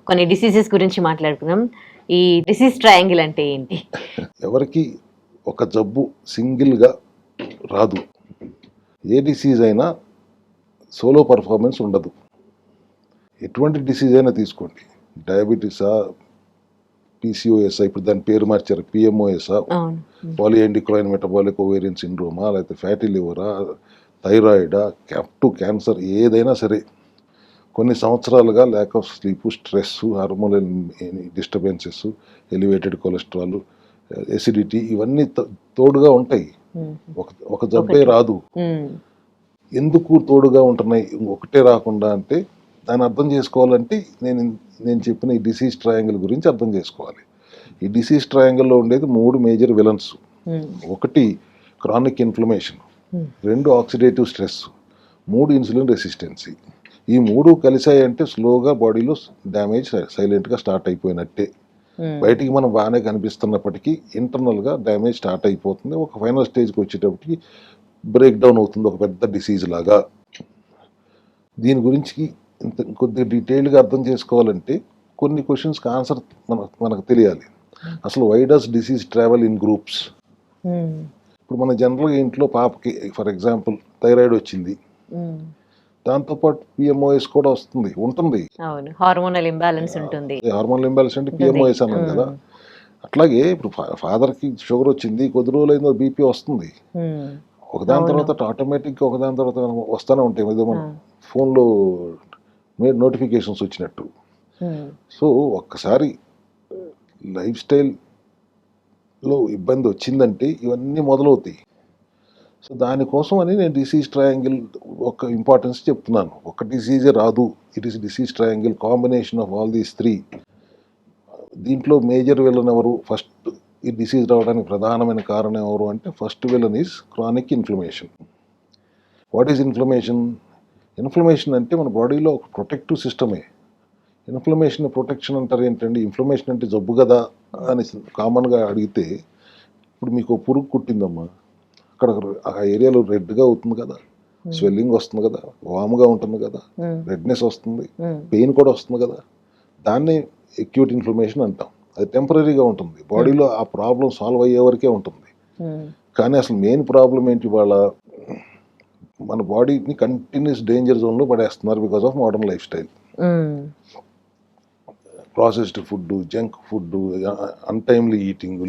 కొన్ని డిసీజెస్ గురించి మాట్లాడుకుందాం. ఈ డిసీజ్ ట్రయాంగిల్ అంటే ఏంటి? ఎవరికి ఒక జబ్బు సింగిల్గా రాదు. ఏ డిసీజ్ అయినా సోలో పర్ఫార్మెన్స్ ఉండదు. ఎటువంటి డిసీజ్ అయినా తీసుకోండి, డయాబెటీసా, పీసీఓఎస్ఆ, ఇప్పుడు దాని పేరు మార్చారు పిఎంఓఎస్ఆ, పాలియాండిక్లోయిన్ మెటబాలిక్ ఓవేరియన్ సిండ్రోమా, లేకపోతే ఫ్యాటీ లివరా, థైరాయిడా, క్యాన్సర్, ఏదైనా సరే కొన్ని సంవత్సరాలుగా lack of sleep, stress, hormonal disturbances, elevated cholesterol, acidity, ఇవన్నీ తోడుగా ఉంటాయి. ఒక జబ్బే రాదు. ఎందుకు తోడుగా ఉంటున్నాయి ఒకటే రాకుండా అంటే దాన్ని అర్థం చేసుకోవాలంటే నేను చెప్పిన ఈ డిసీజ్ ట్రయాంగిల్ గురించి అర్థం చేసుకోవాలి. ఈ డిసీజ్ ట్రయాంగిల్లో ఉండేది 3 మేజర్ విలన్స్. ఒకటి chronic inflammation, 2 oxidative stress, 3 insulin resistancy. ఈ 3 కలిసాయంటే స్లోగా బాడీలో డ్యామేజ్ సైలెంట్గా స్టార్ట్ అయిపోయినట్టే. బయటికి మనం బాగానే కనిపిస్తున్నప్పటికీ ఇంటర్నల్గా డ్యామేజ్ స్టార్ట్ అయిపోతుంది. ఒక ఫైనల్ స్టేజ్కి వచ్చేటప్పటికి బ్రేక్ డౌన్ అవుతుంది, ఒక పెద్ద డిసీజ్ లాగా. దీని గురించి కొద్దిగా డీటెయిల్గా అర్థం చేసుకోవాలంటే కొన్ని క్వశ్చన్స్కి ఆన్సర్ మనకు తెలియాలి. అసలు why does disease travel in groups? ఇప్పుడు మన జనరల్గా ఇంట్లో పాపకి ఫర్ ఎగ్జాంపుల్ థైరాయిడ్ వచ్చింది, దాంతోపాటు పిఎంఓఎస్ కూడా ఉంటుంది. హార్మోనల్ ఇంబ్యాలెన్స్ ఉంటుంది. హార్మోనల్ ఇంబ్యాలెన్స్ అంటే పిఎంఓఎస్ అన్నాం కదా. అట్లాగే ఇప్పుడు ఫాదర్కి షుగర్ వచ్చింది, కొద్ది రోజులైందో బీపీ వస్తుంది. ఒకదాని తర్వాత ఆటోమేటిక్గా ఒకదాని తర్వాత వస్తూనే ఉంటాయి. ఏదో మన ఫోన్లో నోటిఫికేషన్స్ వచ్చినట్టు. సో ఒక్కసారి లైఫ్ స్టైల్లో ఇబ్బంది వచ్చిందంటే ఇవన్నీ మొదలవుతాయి. సో దానికోసం అని నేను డిసీజ్ ట్రయాంగిల్ ఒక ఇంపార్టెన్స్ చెప్తున్నాను. ఒక డిసీజే రాదు, it is disease triangle, combination of all these 3. దీంట్లో మేజర్ విలన్ ఎవరు? ఫస్ట్ ఈ డిసీజ్ రావడానికి ప్రధానమైన కారణం ఎవరు అంటే first villain is chronic inflammation. What is inflammation? Inflammation అంటే మన బాడీలో ఒక ప్రొటెక్టివ్ సిస్టమే. ఇన్ఫ్లమేషన్ ప్రొటెక్షన్ అంటారు ఏంటండి? ఇన్ఫ్లమేషన్ అంటే జబ్బు కదా అని కామన్గా అడిగితే, ఇప్పుడు మీకు పురుగు కుట్టిందమ్మా, అక్కడ ఆ ఏరియాలో రెడ్గా అవుతుంది కదా, స్వెల్లింగ్ వస్తుంది కదా, వామ్గా ఉంటుంది కదా, రెడ్నెస్ వస్తుంది, పెయిన్ కూడా వస్తుంది కదా. దాన్ని అక్యూట్ ఇన్ఫ్లమేషన్ అంటాం. అది టెంపరీగా ఉంటుంది, బాడీలో ఆ ప్రాబ్లం సాల్వ్ అయ్యే వరకే ఉంటుంది. కానీ అసలు మెయిన్ ప్రాబ్లం ఏంటి? వాళ్ళ మన బాడీని కంటిన్యూస్ డేంజర్ జోన్లో పడేస్తున్నారు because of modern lifestyle. Processed food, junk food, untimely eating,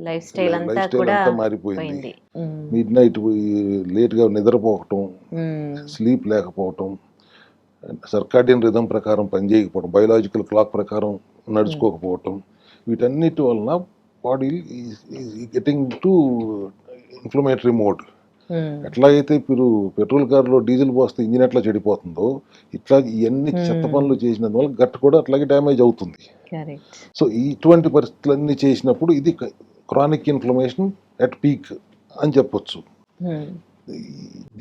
lifestyle అంతా లైఫ్ స్టైల్ కూడా అంతా మారిపోయింది. పోయింది. మిడ్ నైట్ లేట్గా నిద్రపోవటం, స్లీప్ లేకపోవటం, సర్కాడియన్ రిథం ప్రకారం పనిచేయకపోవడం, బయోలాజికల్ క్లాక్ ప్రకారం నడుచుకోకపోవటం, వీటన్నిటి వలన body getting to inflammatory mode. ఎట్లాగైతే ఇప్పుడు పెట్రోల్ కార్లో డీజిల్ పోస్తే ఇంజిన్ ఎట్లా చెడిపోతుందో, ఇట్లా ఇవన్నీ చెత్త పనులు చేసినందువల్ల గట్ కూడా అట్లాగే డ్యామేజ్ అవుతుంది. సో ఇటువంటి పరిస్థితులన్నీ చేసినప్పుడు ఇది క్రానిక్ ఇన్ఫ్లమేషన్ ఎట్ పీక్ అని చెప్పొచ్చు.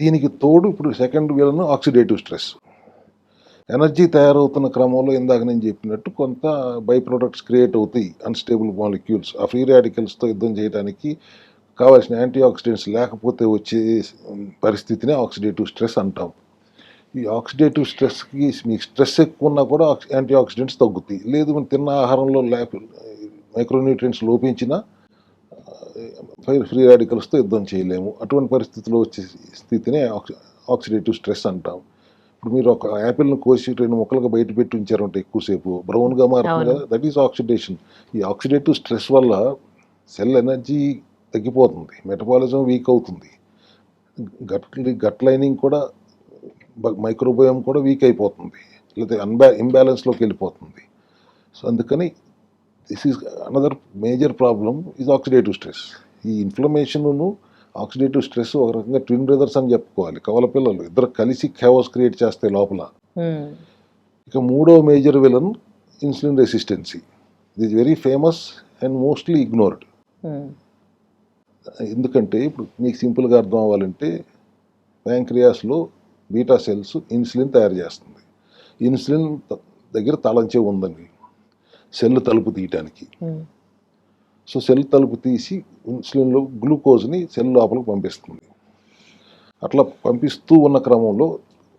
దీనికి తోడు ఇప్పుడు second villain oxidative stress. Energy తయారవుతున్న క్రమంలో ఇందాక నేను చెప్పినట్టు కొంత బై ప్రొడక్ట్స్ క్రియేట్ అవుతాయి, అన్స్టేబుల్ మాలిక్యూల్స్. ఆ ఫ్రీ రాడికల్స్తో యుద్ధం చేయడానికి కావాల్సిన యాంటీ ఆక్సిడెంట్స్ లేకపోతే వచ్చే పరిస్థితిని ఆక్సిడేటివ్ స్ట్రెస్ అంటాం. ఈ ఆక్సిడేటివ్ స్ట్రెస్కి మీకు స్ట్రెస్ ఎక్కువ ఉన్నా కూడా యాంటీ ఆక్సిడెంట్స్ తగ్గుతాయి. లేదు మనం తిన్న ఆహారంలో మైక్రోన్యూట్రియంట్స్ లోపించినా ఫ్రీ రాడికల్స్తో యుద్ధం చేయలేము. అటువంటి పరిస్థితిలో వచ్చే స్థితినే ఆక్సిడేటివ్ స్ట్రెస్ అంటాం. ఇప్పుడు మీరు ఒక యాపిల్ను కోసి 2 ముక్కలుగా బయట పెట్టి ఉంచారంటే ఎక్కువసేపు బ్రౌన్గా మారుతుంది కదా, దట్ ఈస్ ఆక్సిడేషన్. ఈ ఆక్సిడేటివ్ స్ట్రెస్ వల్ల సెల్ ఎనర్జీ తగ్గిపోతుంది, మెటబాలిజం వీక్ అవుతుంది, గట్ లైనింగ్ కూడా, మైక్రోబయోమ్ కూడా వీక్ అయిపోతుంది, లేదా ఇంబ్యాలెన్స్లోకి వెళ్ళిపోతుంది. సో అందుకని this is another major problem is oxidative stress. ఈ ఇన్ఫ్లమేషన్ను ఆక్సిడేటివ్ స్ట్రెస్ ఒక రకంగా ట్విన్ బ్రదర్స్ అని చెప్పుకోవాలి. కవల పిల్లలు ఇద్దరు కలిసి ఖాయోస్ క్రియేట్ చేస్తాయి లోపల. ఇక మూడో మేజర్ విలన్ ఇన్సులిన్ రెసిస్టెన్సీ. ఇది is very famous and mostly ignored. ఎందుకంటే ఇప్పుడు మీకు సింపుల్గా అర్థం అవ్వాలంటే ప్యాంక్రియాస్లో బీటా సెల్స్ ఇన్సులిన్ తయారు చేస్తుంది. ఇన్సులిన్ దగ్గర తాళం చెవి ఉందండి సెల్ తలుపు తీయటానికి. సో సెల్ తలుపు తీసి ఇన్సులిన్లో గ్లూకోజ్ని సెల్ లోపలికి పంపిస్తుంది. అట్లా పంపిస్తూ ఉన్న క్రమంలో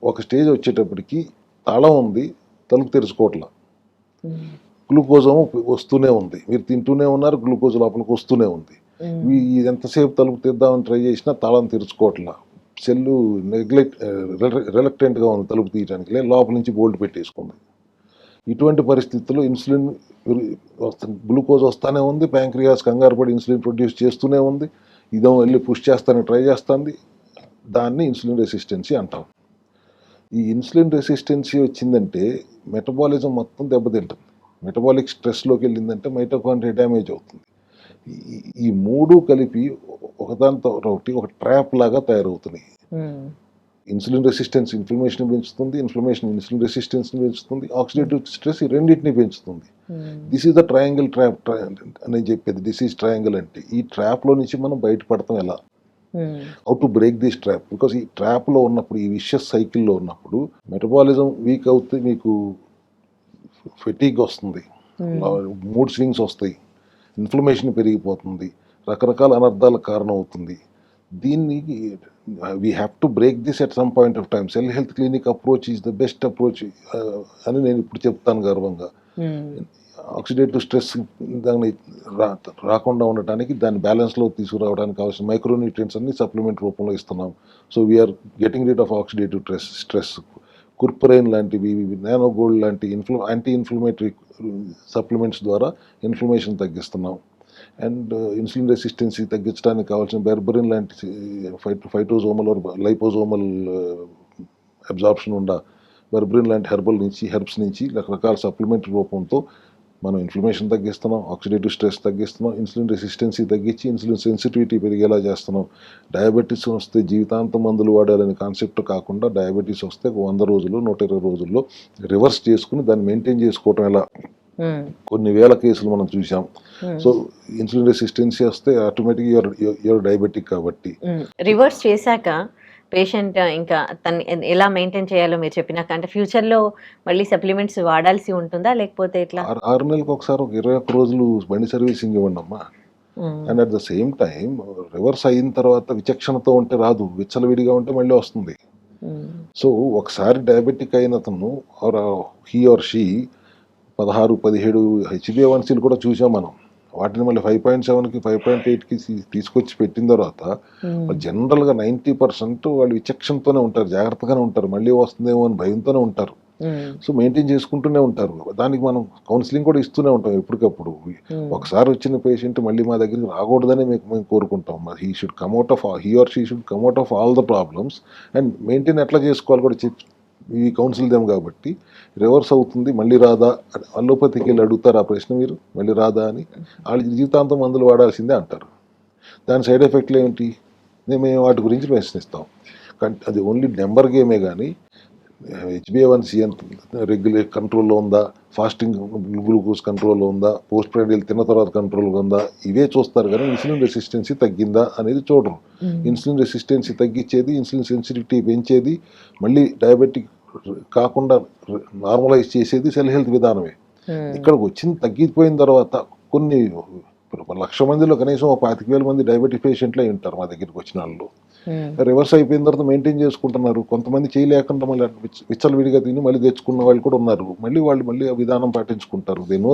ఒక స్టేజ్ వచ్చేటప్పటికి తాళం ఉంది, తలుపు తెరుచుకోవట్లా, గ్లూకోజ్ ఏమో వస్తూనే ఉంది, మీరు తింటూనే ఉన్నారు, గ్లూకోజ్ లోపలికి వస్తూనే ఉంది. ఎంతసేపు తలుపు తీద్దామని ట్రై చేసినా తాళం తెరుచుకోవట్లా, సెల్లు రిలక్టెంట్గా ఉంది తలుపు తీయడానికి, లేదు లోపల నుంచి బోల్ట్ పెట్టేసుకుంది. ఇటువంటి పరిస్థితుల్లో ఇన్సులిన్ గ్లూకోజ్ వస్తూనే ఉంది, ప్యాంక్రియాస్ కంగారు పడి ఇన్సులిన్ ప్రొడ్యూస్ చేస్తూనే ఉంది, ఇదేమో వెళ్ళి పుష్ చేస్తానికి ట్రై చేస్తుంది. దాన్ని ఇన్సులిన్ రెసిస్టెన్సీ అంటాం. ఈ ఇన్సులిన్ రెసిస్టెన్సీ వచ్చిందంటే మెటబాలిజం మొత్తం దెబ్బతింటుంది. మెటబాలిక్ స్ట్రెస్లోకి వెళ్ళిందంటే మైటోకాండ్రియా డ్యామేజ్ అవుతుంది. ఈ మూడు కలిపి ఒకదానితో ఒకటి ఒక ట్రాప్ లాగా తయారవుతున్నాయి. ఇన్సులిన్ రెసిస్టెన్స్ ఇన్ఫ్లమేషన్ పెంచుతుంది, ఇన్ఫ్లమేషన్ ఇన్సులిన్ రెసిస్టెన్స్ని పెంచుతుంది, ఆక్సిడేటివ్ స్ట్రెస్ ఈ రెండింటిని పెంచుతుంది. This is the triangle trap అని చెప్పేది. దిస్ ఈజ్ ట్రయాంగిల్ అంటే ఈ ట్రాప్లో నుంచి మనం బయటపడతాం ఎలా, how to break this trap. Because ఈ ట్రాప్లో ఉన్నప్పుడు, ఈ విషియస్ సైకిల్లో ఉన్నప్పుడు మెటబాలిజం వీక్ అవుతే మీకు ఫెటీగ్ వస్తుంది, మూడ్ స్వింగ్స్ వస్తాయి, ఇన్ఫ్లమేషన్ పెరిగిపోతుంది, రకరకాల అనర్థాలకు కారణం అవుతుంది. దీన్ని we have to break this at some point of time. Cell health clinic approach is the best approach అని నేను ఇప్పుడు చెప్తాను గర్వంగా. ఆక్సిడేటివ్ స్ట్రెస్ దాన్ని రాకుండా ఉండటానికి, దాన్ని బ్యాలెన్స్లో తీసుకురావడానికి కావాల్సిన మైక్రోన్యూట్రియంట్స్ అన్ని సప్లిమెంట్ రూపంలో ఇస్తున్నాం. So we are getting rid of oxidative stress. కుర్పరైన్ లాంటివి, నానోగోల్డ్ లాంటి యాంటీ ఇన్ఫ్లమేటరీ సప్లిమెంట్స్ ద్వారా ఇన్ఫ్లమేషన్ తగ్గిస్తున్నాం. అండ్ ఇన్సులిన్ రెసిస్టెన్సీ తగ్గించడానికి కావాల్సిన బెర్బరిన్ లాంటి ఫైటోజోమల్ లైపోజోమల్ అబ్జార్ప్షన్ ఉండ బెర్బరిన్ లాంటి హెర్బ్స్ నుంచి రకరకాల సప్లిమెంటరీ రూపంతో మనం ఇన్ఫ్లమేషన్ తగ్గిస్తున్నాం, ఆక్సిడేటివ్ స్ట్రెస్ తగ్గిస్తున్నాం, ఇన్సులిన్ రెసిస్టెన్సీ తగ్గించి ఇన్సులిన్ సెన్సిటివిటీ పెరిగేలా చేస్తున్నాం. డయాబెటీస్ వస్తే జీవితాంతం మందులు వాడాలనే కాన్సెప్ట్ కాకుండా, డయాబెటీస్ వస్తే 100 రోజులు 120 రోజుల్లో రివర్స్ చేసుకుని దాన్ని మెయింటైన్ చేసుకోవటం ఎలా, కొన్ని వేల కేసులు మనం చూసాం. సో ఇన్సులిన్ రెసిస్టెన్సీ వస్తే ఆటోమేటిక్గా యూఆర్ డయాబెటిక్. కాబట్టి రివర్స్ చేశాక పేషెంట్ ఇంకా తను ఎలా మెయింటైన్ చేయాలో మీరు చెప్పినాక, అంటే ఫ్యూచర్లో మళ్ళీ సప్లిమెంట్స్ వాడాల్సి ఉంటుందా, లేకపోతే ఎట్లా? 6 నెలలకు ఒకసారి ఒక 21 రోజులు బండి సర్వీసింగ్ ఇవ్వండి అమ్మా. And at the same time reverse అయిన తర్వాత విచక్షణతో ఉంటే రాదు, విచ్చలవిడిగా ఉంటే మళ్ళీ వస్తుంది. సో ఒకసారి డయాబెటిక్ అయిన అతను హీ ఆర్ షీ 16-17 HbA1cలు కూడా చూసాం మనం. వాటిని మళ్ళీ 5.7కి 5.8కి తీసుకొచ్చి పెట్టిన తర్వాత జనరల్గా 90% వాళ్ళు విచక్షణతోనే ఉంటారు, జాగ్రత్తగానే ఉంటారు, మళ్ళీ వస్తుందేమో అని భయంతోనే ఉంటారు. సో మెయింటైన్ చేసుకుంటూనే ఉంటారు. దానికి మనం కౌన్సిలింగ్ కూడా ఇస్తూనే ఉంటాం ఎప్పటికప్పుడు. ఒకసారి వచ్చిన పేషెంట్ మళ్ళీ మా దగ్గరికి రాకూడదని మేము కోరుకుంటాం. He should come out of he or she should come out of all the problems and maintain ఎట్లా చేసుకోవాలి కూడా ఇవి కౌన్సిల్ దేం కాబట్టి రివర్స్ అవుతుంది మళ్ళీ రాదా అల్లోపతికి వెళ్ళి అడుగుతారు ఆ ప్రశ్న మీరు మళ్ళీ రాదా అని. వాళ్ళు జీవితాంతం మందులు వాడాల్సిందే అంటారు. దాని సైడ్ ఎఫెక్ట్లు ఏమిటి మేము వాటి గురించి ప్రశ్నిస్తాం. కానీ అది ఓన్లీ నెంబర్ గేమే కానీ HbA1c రెగ్యులర్ కంట్రోల్లో ఉందా, ఫాస్టింగ్ గ్లూకోజ్ కంట్రోల్లో ఉందా, పోస్ట్ ప్రైడల్ తిన్న తర్వాత కంట్రోల్గా ఉందా ఇవే చూస్తారు కానీ ఇన్సులిన్ రెసిస్టెన్సీ తగ్గిందా అనేది చూడరు. ఇన్సులిన్ రెసిస్టెన్సీ తగ్గించేది, ఇన్సులిన్ సెన్సిటివిటీ పెంచేది, మళ్ళీ డయాబెటిక్ కాకుండా నార్మలైజ్ చేసేది సెల్ హెల్త్ విధానమే. ఇక్కడికి వచ్చింది తగ్గిపోయిన తర్వాత కొన్ని 1,00,000 మందిలో కనీసం 25,000 మంది డయాబెటిక్ పేషెంట్లే ఉంటారు మా దగ్గరికి వచ్చిన వాళ్ళు. రివర్స్ అయిపోయిన తర్వాత మెయింటైన్ చేసుకుంటున్నారు. కొంతమంది చేయలేకుండా మళ్ళీ విచ్చలవిడిగా తిని మళ్ళీ తెచ్చుకున్న వాళ్ళు కూడా ఉన్నారు. మళ్ళీ ఆ విధానం పాటించుకుంటారు. దేనో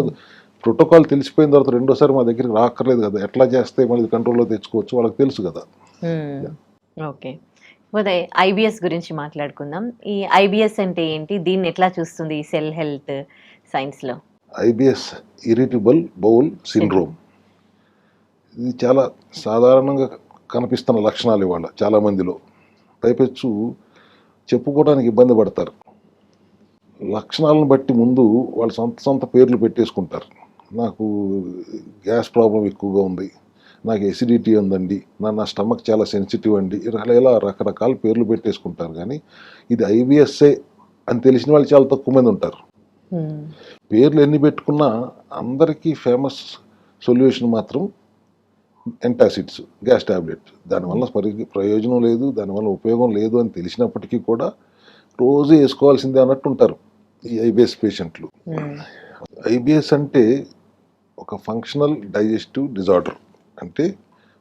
ప్రోటోకాల్ తెలిసిపోయిన తర్వాత రెండోసారి మా దగ్గరికి రాక్కర్లేదు కదా, ఎట్లా చేస్తే మళ్ళీ కంట్రోల్లో తెచ్చుకోవచ్చు వాళ్ళకి తెలుసు కదా. ఓకే, పోతే ఐబిఎస్ గురించి మాట్లాడుకుందాం. ఈ ఐబిఎస్ అంటే ఏంటి, దీన్ని ఎట్లా చూస్తుంది సెల్ హెల్త్ సైన్స్ లో? IBS irritable bowel syndrome. ఇది చాలా సాధారణంగా కనిపిస్తున్న లక్షణాలు ఇవాళ చాలా మందిలో. పైపెచ్చు చెప్పుకోవడానికి ఇబ్బంది పడతారు. లక్షణాలను బట్టి ముందు వాళ్ళు సొంత పేర్లు పెట్టేసుకుంటారు. నాకు గ్యాస్ ప్రాబ్లం ఎక్కువగా ఉంది, నాకు ఎసిడిటీ ఉందండి, నా స్టమక్ చాలా సెన్సిటివ్ అండి, ఇలా రకరకాల పేర్లు పెట్టేసుకుంటారు. కానీ ఇది ఐబిఎస్ఏ అని తెలిసిన వాళ్ళు చాలా తక్కువ మంది ఉంటారు. పేర్లు ఎన్ని పెట్టుకున్నా అందరికీ ఫేమస్ సొల్యూషన్ మాత్రం ఎంటాసిడ్స్, గ్యాస్ టాబ్లెట్. దానివల్ల ప్రయోజనం లేదు, దానివల్ల ఉపయోగం లేదు అని తెలిసినప్పటికీ కూడా రోజు వేసుకోవాల్సిందే అన్నట్టు ఉంటారు ఈ ఐబిఎస్ పేషెంట్లు. ఐబిఎస్ అంటే ఒక ఫంక్షనల్ డైజెస్టివ్ డిజార్డర్. అంటే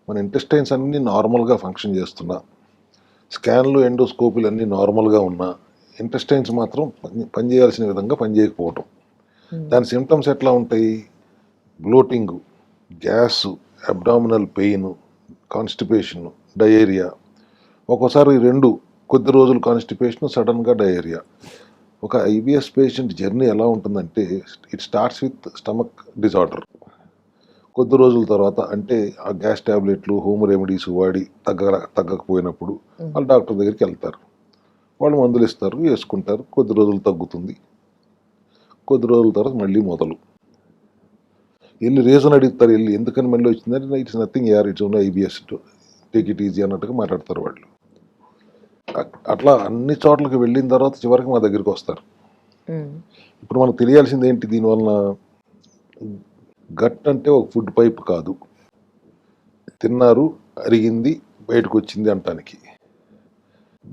మన ఇంటెస్టైన్స్ అన్నీ నార్మల్గా ఫంక్షన్ చేస్తున్నా, స్కాన్లు ఎండోస్కోపీలు అన్నీ నార్మల్గా ఉన్నా, ఇంటెస్టైన్స్ మాత్రం పనిచేయాల్సిన విధంగా పనిచేయకపోవటం. దాని సిమ్టమ్స్ ఎట్లా ఉంటాయి? Bloating, gas, abdominal pain, constipation, diarrhoea. ఒక్కోసారి రెండు, కొద్ది రోజులు కాన్స్టిపేషన్, సడన్గా డయేరియా. ఒక ఐబిఎస్ పేషెంట్ జర్నీ ఎలా ఉంటుందంటే it starts with stomach disorder. కొద్ది రోజుల తర్వాత అంటే ఆ గ్యాస్ ట్యాబ్లెట్లు, హోమ్ రెమెడీస్ వాడి తగ్గకపోయినప్పుడు వాళ్ళు డాక్టర్ దగ్గరికి వెళ్తారు. వాళ్ళు మందులు ఇస్తారు, వేసుకుంటారు. కొద్ది రోజులు తగ్గుతుంది, కొద్ది రోజుల తర్వాత మళ్ళీ మొదలు. వెళ్ళి రీజన్ అడుగుతారు, వెళ్ళి ఎందుకని మళ్ళీ వచ్చిందంటే ఇట్స్ నథింగ్ యార్, it's only IBS, take it easy అన్నట్టుగా మాట్లాడతారు వాళ్ళు. అట్లా అన్ని చోట్లకి వెళ్ళిన తర్వాత చివరికి మా దగ్గరికి వస్తారు. ఇప్పుడు మనకు తెలియాల్సింది ఏంటి దీనివల్ల? గట్ అంటే ఒక ఫుడ్ పైప్ కాదు, తిన్నారు అరిగింది బయటకు వచ్చింది అంటానికి.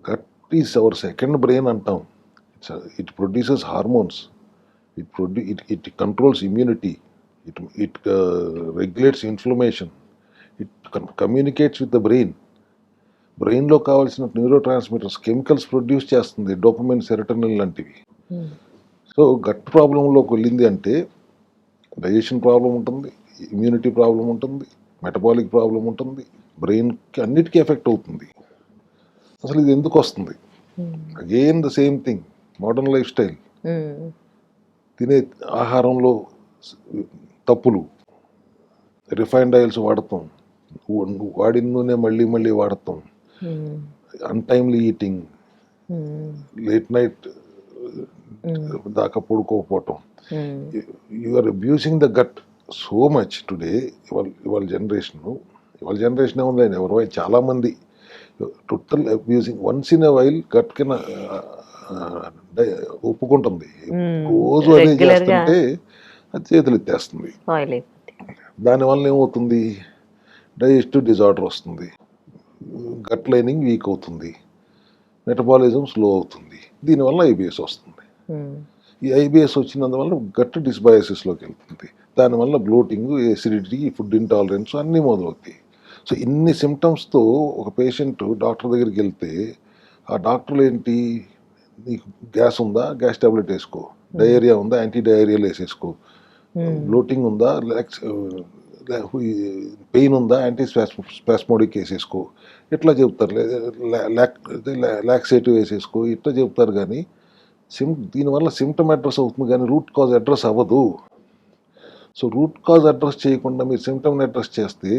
Gut is our second brain అంటాం. It produces hormones, it controls immunity, it regulates inflammation, it communicates with the brain. బ్రెయిన్లో కావాల్సిన న్యూరో ట్రాన్స్మిటర్స్, కెమికల్స్ ప్రొడ్యూస్ చేస్తుంది, డోపమైన్, సెరటోనిన్ లాంటివి. సో గట్ ప్రాబ్లంలోకి వెళ్ళింది అంటే డైజెషన్ ప్రాబ్లం ఉంటుంది, ఇమ్యూనిటీ ప్రాబ్లం ఉంటుంది, మెటబాలిక్ ప్రాబ్లం ఉంటుంది, బ్రెయిన్కి అన్నిటికీ ఎఫెక్ట్ అవుతుంది. అసలు ఇది ఎందుకు వస్తుంది? Again the same thing, modern life style. తినే ఆహారంలో తప్పులు, రిఫైన్డ్ ఆయిల్స్ వాడతాం, వాడిన నూనె మళ్ళీ వాడతాం, అన్టైమ్లీ ఈటింగ్, లేట్ నైట్ దాకా పడుకోకపోవటం. You are abusing the gut so much today. ఇవాళ జనరేషన్ ఉంది, ఎవరో చాలా మంది total abusing. Once in a while gut కింద ఒప్పుకుంటుంది, రోజు అదే చేస్తుంటే అది చేతులు ఎత్తేస్తుంది. దానివల్ల ఏమవుతుంది? డైజెస్టివ్ డిజార్డర్ వస్తుంది, గట్ లైనింగ్ వీక్ అవుతుంది, మెటబాలిజం స్లో అవుతుంది. దీనివల్ల ఐబిఎస్ వస్తుంది. ఈ ఐబిఎస్ వచ్చినందువల్ల గట్ డిస్బయాసిస్లోకి వెళ్తుంది. దానివల్ల బ్లోటింగ్, ఎసిడిటీ, ఫుడ్ ఇంటాలరెన్స్ అన్నీ మొదలవుతాయి. సో ఇన్ని సిమ్టమ్స్తో ఒక పేషెంట్ డాక్టర్ దగ్గరికి వెళ్తే ఆ డాక్టర్లు ఏంటి, నీకు గ్యాస్ ఉందా, గ్యాస్ టాబ్లెట్ వేసుకో, డయేరియా ఉందా, యాంటీ డయేరియాలు వేసేసుకో, బ్లోటింగ్ ఉందా, పెయిన్ ఉందా, యాంటీ స్పాస్మోడిక్ వేసేసుకో, ఇట్లా చెప్తారు. లాక్సేటివ్ వేసేసుకో, ఇట్లా చెప్తారు. కానీ దీనివల్ల సిమ్టమ్ అడ్రస్ అవుతుంది కానీ రూట్ కాజ్ అడ్రస్ అవ్వదు. సో రూట్ కాజ్ అడ్రస్ చేయకుండా మీరు సిమ్టమ్ని అడ్రస్ చేస్తే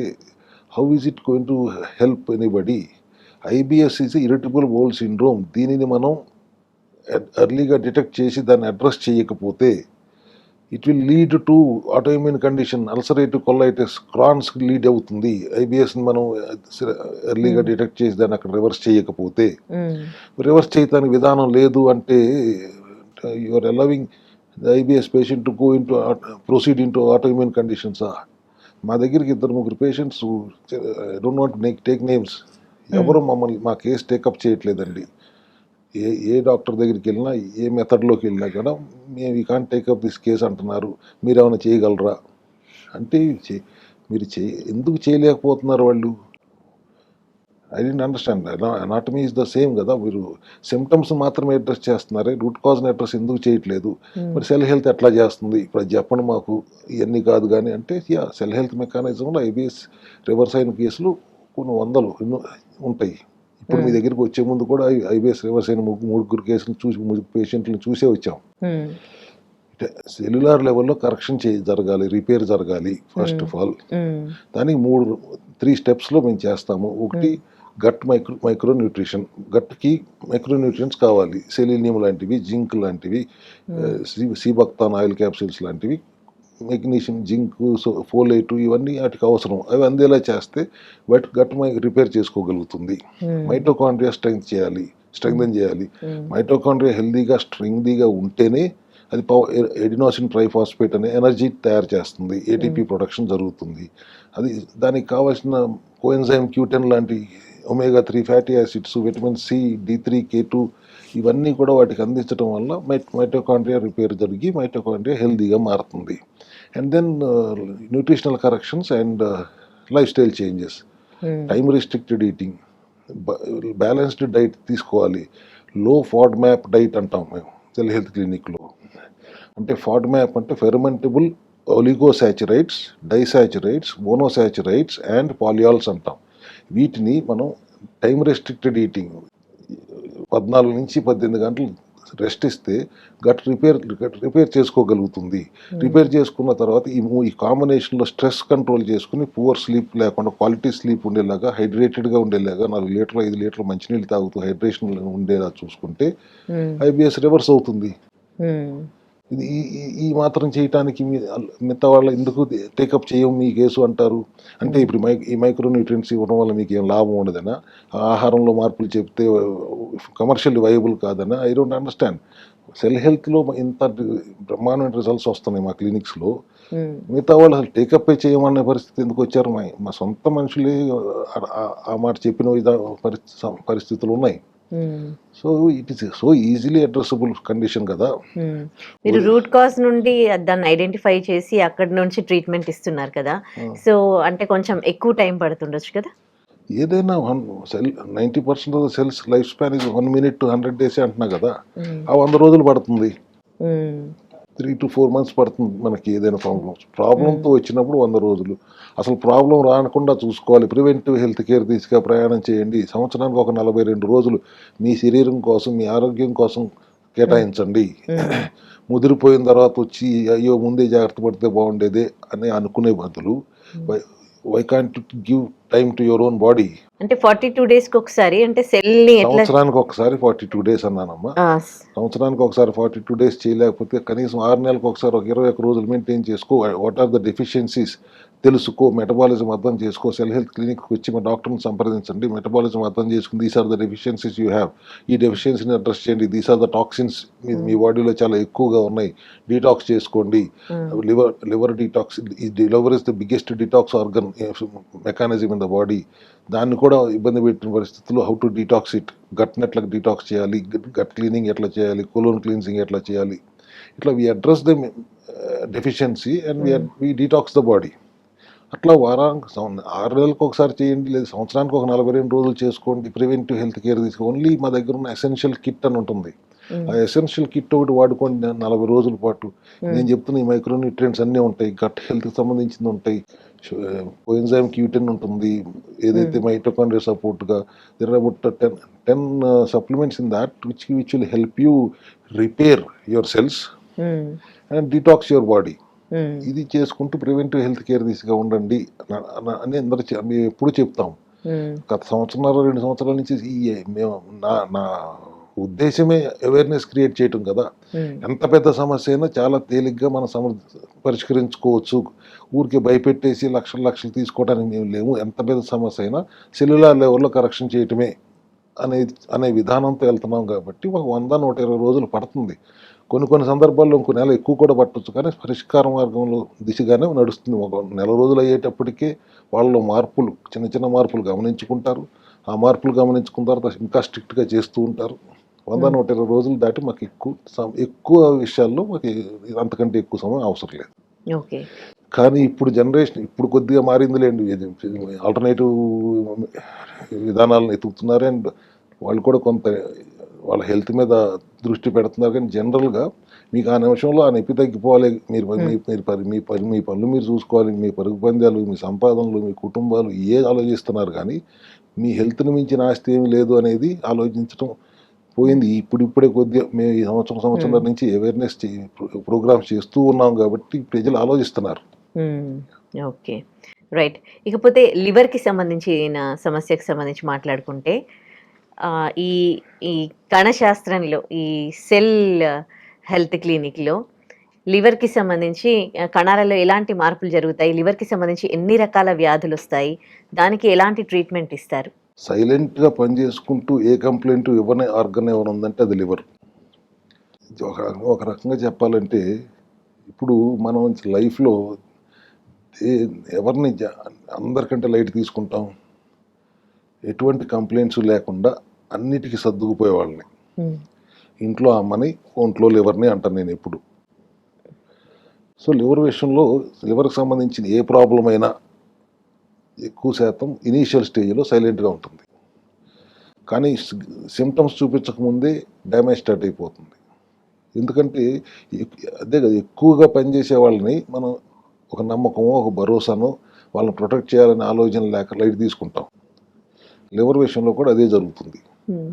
how is it going to help anybody? IBS is irritable bowel syndrome. దీనిని మనం ఎర్లీగా డిటెక్ట్ చేసి దాన్ని అడ్రస్ చేయకపోతే it will lead to autoimmune condition, ulcerative colitis, క్రాన్స్కి లీడ్ అవుతుంది. ఐబిఎస్ని మనం ఎర్లీగా డిటెక్ట్ చేసి దాన్ని అక్కడ రివర్స్ చేయకపోతే. రివర్స్ చేయడానికి విధానం లేదు అంటే you are allowing the IBS patient to go into proceed into autoimmune కండిషన్సా? మా దగ్గరికి 2-3 patients, I don't want take names, ఎవరు మమ్మల్ని మా కేసు టేకప్ చేయట్లేదండి. ఏ డాక్టర్ దగ్గరికి వెళ్ళినా, ఏ మెథడ్లోకి వెళ్ళినా కూడా మేము ఈ కాంట్ టేకప్ దిస్ కేసు అంటున్నారు, మీరు ఏమైనా చేయగలరా అంటే మీరు ఎందుకు చేయలేకపోతున్నారు వాళ్ళు? I don't understand. Anatomy is the same కదా. మీరు సిమ్టమ్స్ మాత్రమే అడ్రస్ చేస్తున్నారే, రూట్ కాజ్ని అడ్రస్ ఎందుకు చేయట్లేదు? మరి సెల్ హెల్త్ ఎట్లా చేస్తుంది? ఇప్పుడు అది చెప్పండి మాకు. ఇవన్నీ కాదు కానీ అంటే సెల్ హెల్త్ మెకానిజంలో ఐబిఎస్ రివర్స్ అయిన కేసులు కొన్ని వందలు ఎన్నో ఉంటాయి. ఇప్పుడు మీ దగ్గరికి వచ్చే ముందు కూడా ఐబిఎస్ రివర్స్ అయిన 3 కేసులు చూసి 3 పేషెంట్లను చూసే వచ్చాం. సెల్యులార్ లెవెల్లో కరెక్షన్ జరగాలి, రిపేర్ జరగాలి. ఫస్ట్ ఆఫ్ ఆల్ దానికి 3 స్టెప్స్లో మేము చేస్తాము. ఒకటి గట్ మైక్రో న్యూట్రిషన్. గట్కి మైక్రో న్యూట్రియంట్స్ కావాలి. సెలీనియం లాంటివి, జింక్ లాంటివి, సీబక్తాన్ ఆయిల్ క్యాప్సూల్స్ లాంటివి, మెగ్నీషియం, జింక్, ఫోలేటు, ఇవన్నీ వాటికి అవసరం. అవి అందేలా చేస్తే గట్ రిపేర్ చేసుకోగలుగుతుంది. మైటోకాండ్రియా స్ట్రెంగ్థెన్ చేయాలి. మైటోకాండ్రియా హెల్దీగా స్ట్రెంగ్దీగా ఉంటేనే అది ఎడినోసిన్ ట్రైఫాస్ఫేట్ అనే ఎనర్జీ తయారు చేస్తుంది, ఏటీపీ ప్రొడక్షన్ జరుగుతుంది. అది దానికి కావాల్సిన కోఎన్జైమ్ Q10 లాంటి ఒమేగా-3 fatty acids, vitamin C, D3, K2 ఇవన్నీ కూడా వాటికి అందించడం వల్ల మైటోకాండ్రియా రిపేర్ జరిగి మైటోకాండ్రియా హెల్దీగా మారుతుంది. And then nutritional corrections and lifestyle changes. Time restricted eating, balanced diet తీసుకోవాలి. లో ఫాడ్మ్యాప్ డైట్ అంటాం మేము సెల్ హెల్త్ క్లినిక్లో. అంటే ఫాడ్మ్యాప్ అంటే ఫెర్మెంటబుల్ ఒలిగోసాచురైడ్స్, డైసాచురైడ్స్, మోనోసాచురైడ్స్ అండ్ పాలియాల్స్ అంటాం. వీటిని మనం టైం రెస్ట్రిక్టెడ్ ఈటింగ్ 14 నుంచి 18 గంటలు రెస్ట్ ఇస్తే గట్ రిపేర్ చేసుకోగలుగుతుంది. రిపేర్ చేసుకున్న తర్వాత ఈ కాంబినేషన్లో స్ట్రెస్ కంట్రోల్ చేసుకుని పువర్ స్లీప్ లేకుండా క్వాలిటీ స్లీప్ ఉండేలాగా, హైడ్రేటెడ్గా ఉండేలాగా 4 లీటర్లు 5 లీటర్లు మంచినీళ్ళు తాగుతూ హైడ్రేషన్ ఉండేలా చూసుకుంటే ఐబిఎస్ రివర్స్ అవుతుంది. ఇది ఈ మాత్రం చేయటానికి మిగతా వాళ్ళు ఎందుకు టేకప్ చేయం మీ కేసు అంటారు? అంటే ఇప్పుడు ఈ మైక్రో న్యూట్రియంట్స్ ఇవ్వడం వల్ల మీకు ఏం లాభం ఉండదనా? ఆహారంలో మార్పులు చెప్తే కమర్షియల్ వైబుల్ కాదనా? I don't understand. సెల్ హెల్త్లో ఇంత బ్రహ్మాండమైన రిజల్ట్స్ వస్తున్నాయి మా క్లినిక్స్లో. మిగతా వాళ్ళు అసలు టేకప్ చేయమనే పరిస్థితి ఎందుకు వచ్చారు? మా సొంత మనుషులే ఆ మాట చెప్పిన పరిస్థితులు ఉన్నాయి. So it is so easily addressable condition కదా. మీరు రూట్ కాజ్ నుండి దాన్ని ఐడెంటిఫై చేసి అక్కడి నుంచి ట్రీట్మెంట్ ఇస్తున్నారు కదా. సో అంటే కొంచెం ఎక్కువ టైం పడుతుండొచ్చు కదా. ఏదైనా 90% of the cells life span is 1 minute to 100 days అంటున్నా కదా. ఆ 100 రోజులు పడుతుంది. 3 to 4 months పడుతుంది మనకి ఏదైనా ప్రాబ్లంతో వచ్చినప్పుడు 100 రోజులు. అసలు ప్రాబ్లం రాకుండా చూసుకోవాలి. ప్రివెంటివ్ హెల్త్ కేర్ ప్రయాణం చేయండి. సంవత్సరానికి ఒక 42 రోజులు మీ శరీరం కోసం, మీ ఆరోగ్యం కోసం కేటాయించండి. ముదిరిపోయిన తర్వాత వచ్చి అయ్యో ముందే జాగ్రత్త పడితే బాగుండేదే అని అనుకునే బదులు why can't give time to your own body. అంటే 42 days కి ఒకసారి, అంటే సెల్ని సంవత్సరానికి ఒకసారి 42 days అన్నానమ్మా. సంవత్సరానికి ఒకసారి 42 days చేయలేకపోతే కనీసం 6 నెలలకు ఒకసారి ఒక 21 రోజులు మెయింటైన్ చేసుకో. వాట్ ఆర్ ద డెఫిషియన్సీస్ తెలుసుకో, మెటబాలిజం అర్థం చేసుకో. సెల్ హెల్త్ క్లినిక్కి వచ్చి మా డాక్టర్ని సంప్రదించండి. మెటబాలిజం అర్థం చేసుకుని these are the deficiencies you have, ఈ డెఫిషియన్సీని అడ్రస్ చేయండి. దీస్ ఆర్ ద టాక్సిన్స్ మీ బాడీలో చాలా ఎక్కువగా ఉన్నాయి, డీటాక్స్ చేసుకోండి. Liver detox, liver is the biggest detox organ mechanism in the body. దాన్ని కూడా ఇబ్బంది పెట్టిన పరిస్థితుల్లో హౌ టు డీటాక్స్ ఇట్, గట్ని ఎట్లా డీటాక్స్ చేయాలి, గట్ క్లీనింగ్ ఎట్లా చేయాలి, కోలోన్ క్లీన్సింగ్ ఎట్లా చేయాలి. ఇట్లా we address the deficiency and we detox the body. అట్లా వారానికి 6 నెలలకు ఒకసారి చేయండి, లేదా సంవత్సరానికి ఒక 42 రోజులు చేసుకోండి. ప్రివెంటివ్ హెల్త్ కేర్ తీసుకో. ఓన్లీ మా దగ్గర ఉన్న ఎసెన్షియల్ కిట్ అని ఉంటుంది. ఆ ఎసెన్షియల్ కిట్ ఒకటి వాడుకోండి 40 రోజుల పాటు. నేను చెప్తున్న ఈ మైక్రో న్యూట్రియంట్స్ అన్నీ ఉంటాయి, గట్ హెల్త్కి సంబంధించింది ఉంటాయి, కోఎంజైమ్ Q10 ఉంటుంది, ఏదైతే మైటోకాండ్రియా సపోర్ట్గా there are about 10 supplements in that which will help you repair your cells and detox your body. ఇది చేసుకుంటూ ప్రివెంటివ్ హెల్త్ కేర్ దిశగా ఉండండి అని అందరూ మేము ఎప్పుడు చెప్తాం. గత 2 సంవత్సరాల నుంచి మేము నా ఉద్దేశమే అవేర్నెస్ క్రియేట్ చేయటం కదా. ఎంత పెద్ద సమస్య అయినా చాలా తేలిగ్గా మనం పరిష్కరించుకోవచ్చు. ఊరికే భయపెట్టేసి లక్షలు తీసుకోవడానికి మేము లేము. ఎంత పెద్ద సమస్య అయినా సెల్యులార్ లెవెల్లో కరెక్షన్ చేయటమే అనే విధానంతో వెళ్తున్నాం కాబట్టి ఒక 100-120 రోజులు పడుతుంది. కొన్ని సందర్భాల్లో ఇంకో నెల ఎక్కువ కూడా పట్టవచ్చు, కానీ పరిష్కార మార్గంలో దిశగానే నడుస్తుంది. ఒక నెల రోజులు అయ్యేటప్పటికే వాళ్ళలో మార్పులు, చిన్న మార్పులు గమనించుకుంటారు. ఆ మార్పులు గమనించుకున్న తర్వాత ఇంకా స్ట్రిక్ట్గా చేస్తూ ఉంటారు. 100-120 రోజులు దాటి మాకు ఎక్కువ విషయాల్లో మాకు అంతకంటే ఎక్కువ సమయం అవసరం లేదు. కానీ ఇప్పుడు జనరేషన్ ఇప్పుడు కొద్దిగా మారిందిలేండి. ఆల్టర్నేటివ్ విధానాలను ఎతుకుతున్నారు అండ్ వాళ్ళు కూడా కొంత వాళ్ళ హెల్త్ మీద దృష్టి పెడుతున్నారు. కానీ జనరల్గా మీకు ఆ నిమిషంలో ఆ నొప్పి తగ్గిపోవాలి, మీ పనులు మీరు చూసుకోవాలి, మీ పరుగు పందాలు, మీ సంపాదనలు, మీ కుటుంబాలు ఆలోచిస్తున్నారు. కానీ మీ హెల్త్ని మించిన ఆస్తి ఏమి లేదు అనేది ఆలోచించడం పోయింది. ఇప్పుడే కొద్దిగా మేము ఈ సంవత్సరం నుంచి అవేర్నెస్ ప్రోగ్రామ్స్ చేస్తూ ఉన్నాం కాబట్టి ప్రజలు ఆలోచిస్తున్నారు. Okay, right. ఇకపోతే లివర్కి సంబంధించిన సమస్యకు సంబంధించి మాట్లాడుకుంటే ఈ కణశాస్త్రంలో ఈ సెల్ హెల్త్ క్లినిక్లో లివర్కి సంబంధించి కణాలలో ఎలాంటి మార్పులు జరుగుతాయి, లివర్కి సంబంధించి ఎన్ని రకాల వ్యాధులు వస్తాయి, దానికి ఎలాంటి ట్రీట్మెంట్ ఇస్తారు? సైలెంట్గా పనిచేసుకుంటూ ఏ కంప్లైంట్ ఇవ్వని ఆర్గన్ ఎవరు ఉందంటే అది లివర్. ఒక రకంగా చెప్పాలంటే ఇప్పుడు మనం లైఫ్లో ఎవరిని అందరికంటే లైట్ తీసుకుంటాం, ఎటువంటి కంప్లైంట్స్ లేకుండా అన్నిటికీ సర్దుకుపోయే వాళ్ళని. ఇంట్లో అమ్మని, ఒంట్లో లివర్ని అంటాను నేను ఎప్పుడు. సో లివర్ విషయంలో లివర్కి సంబంధించిన ఏ ప్రాబ్లం అయినా ఎక్కువ శాతం ఇనీషియల్ స్టేజ్లో సైలెంట్గా ఉంటుంది. కానీ సిమ్టమ్స్ చూపించకముందే డ్యామేజ్ స్టార్ట్ అయిపోతుంది. ఎందుకంటే అదే కదా, ఎక్కువగా పనిచేసే వాళ్ళని మనం ఒక నమ్మకమో ఒక భరోసానో వాళ్ళని ప్రొటెక్ట్ చేయాలనే ఆలోచన లేక లైట్ తీసుకుంటాం. లివర్ విషయంలో కూడా అదే జరుగుతుంది.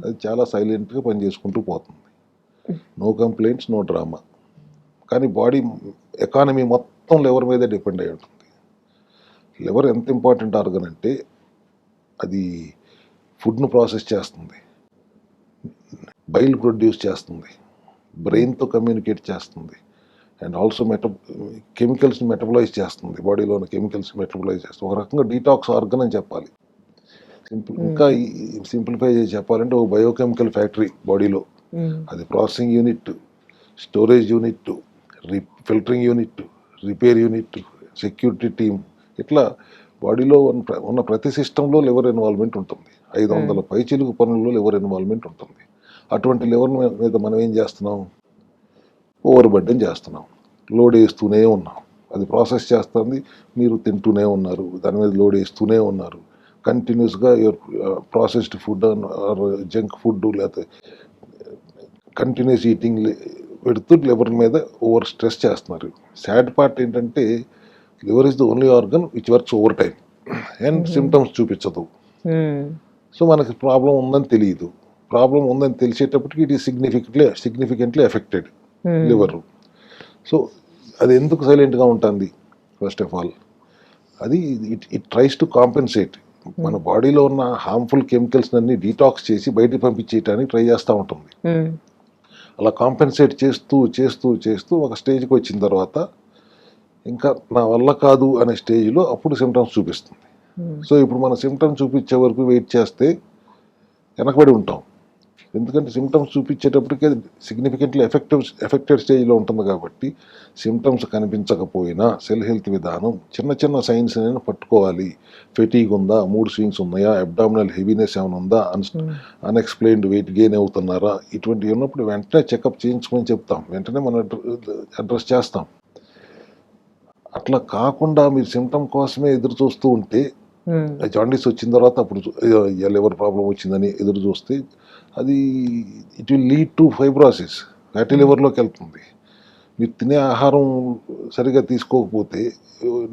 అది చాలా సైలెంట్గా పనిచేసుకుంటూ పోతుంది. No complaints, no drama. కానీ బాడీ ఎకానమీ మొత్తం లివర్ మీదే డిపెండ్ అయి ఉంటుంది. లివర్ ఎంత ఇంపార్టెంట్ ఆర్గన్ అంటే అది ఫుడ్ను ప్రాసెస్ చేస్తుంది, బైల్ ప్రొడ్యూస్ చేస్తుంది, బ్రెయిన్తో కమ్యూనికేట్ చేస్తుంది, అండ్ ఆల్సో కెమికల్స్ని మెటబలైజ్ చేస్తుంది, బాడీలో ఉన్న కెమికల్స్ మెటబలైజ్ చేస్తుంది. ఒక రకంగా డీటాక్స్ ఆర్గన్ అని చెప్పాలి. ఇంకా సింప్లిఫై చేసి చెప్పాలంటే ఒక బయోకెమికల్ ఫ్యాక్టరీ బాడీలో. అది processing unit, storage unit, filtering unit, repair unit, security team, ఇట్లా బాడీలో ఉన్న ప్రతి సిస్టంలో లివర్ ఇన్వాల్వ్మెంట్ ఉంటుంది. 500 పైచిలుకు పనుల్లో లివర్ ఇన్వాల్వ్మెంట్ ఉంటుంది. అటువంటి లివర్ మీద మనం ఏం చేస్తున్నాం, ఓవర్ బర్డెన్ చేస్తున్నాం, లోడ్ వేస్తూనే ఉన్నాం. అది ప్రాసెస్ చేస్తుంది, మీరు తింటూనే ఉన్నారు, దాని మీద లోడ్ వేస్తూనే ఉన్నారు. కంటిన్యూస్గా processed food or junk food లేకపోతే కంటిన్యూస్ ఈటింగ్ పెడుతూ లివర్ మీద ఓవర్ స్ట్రెస్ చేస్తున్నారు. సాడ్ పార్ట్ ఏంటంటే liver is the only organ which works over time and symptoms చూపించదు. సో మనకి ప్రాబ్లం ఉందని తెలియదు. ప్రాబ్లం ఉందని తెలిసేటప్పటికి it is significantly affected liver. So అది ఎందుకు సైలెంట్గా ఉంటుంది? ఫస్ట్ ఆఫ్ ఆల్ అది ఇట్ ట్రైస్ టు కాంపెన్సేట్. మన బాడీలో ఉన్న హార్మ్ఫుల్ కెమికల్స్ అన్ని డీటాక్స్ చేసి బయటకు పంపించేయడానికి ట్రై చేస్తూ ఉంటుంది. అలా కాంపెన్సేట్ చేస్తూ చేస్తూ చేస్తూ ఒక స్టేజ్కి వచ్చిన తర్వాత ఇంకా నా వల్ల కాదు అనే స్టేజ్లో అప్పుడు సిమ్టమ్స్ చూపిస్తుంది. సో ఇప్పుడు మన సిమ్టమ్స్ చూపించే వరకు వెయిట్ చేస్తే వెనకబడి ఉంటాం. ఎందుకంటే సిమ్టమ్స్ చూపించేటప్పటికే సిగ్నిఫికెంట్లీ ఎఫెక్టెడ్ స్టేజ్లో ఉంటుంది. కాబట్టి సిమ్టమ్స్ కనిపించకపోయినా సెల్ హెల్త్ విధానం చిన్న సైన్స్ అయినా పట్టుకోవాలి. ఫెటీగ్ ఉందా, మూడ్ స్వింగ్స్ ఉన్నాయా, అబ్డామినల్ హెవీనెస్ ఏమైనా ఉందా, అన్ఎక్స్ప్లెయిన్డ్ వెయిట్ గెయిన్ అవుతున్నారా, ఇటువంటివి ఉన్నప్పుడు వెంటనే చెకప్ చేయించుకొని చెప్తాం, వెంటనే మనం అడ్రస్ చేస్తాం. అట్లా కాకుండా మీరు సిమ్టమ్ కోసమే ఎదురు చూస్తూ ఉంటే, జాండీస్ వచ్చిన తర్వాత అప్పుడు లివర్ ప్రాబ్లం వచ్చిందని ఎదురు చూస్తే అది it will lead to fibrosis, fatty లివర్లోకి వెళ్తుంది. మీరు తినే ఆహారం సరిగా తీసుకోకపోతే,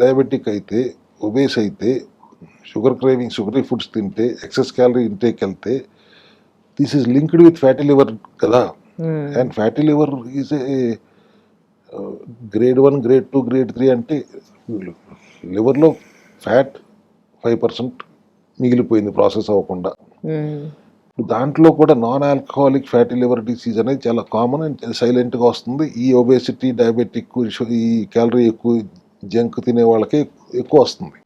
డయాబెటిక్ అయితే, ఒబేస్ అయితే, షుగర్ క్రేవింగ్, షుగరీ ఫుడ్స్ తింటే, ఎక్సెస్ క్యాలరీ ఇంటేక్ వెళ్తే, this is linked with fatty liver కదా. And fatty liver is a grade 1, grade 2, grade 3 అంటే లివర్లో ఫ్యాట్ 5% మిగిలిపోయింది ప్రాసెస్ అవ్వకుండా. దాంట్లో కూడా non alcoholic fatty liver disease అనేది చాలా కామన్ అండ్ సైలెంట్గా వస్తుంది. ఈ ఒబేసిటీ, డయాబెటిక్, ఈ క్యాలరీ ఎక్కువ జంక్ తినే వాళ్ళకే ఎక్కువ వస్తుంది.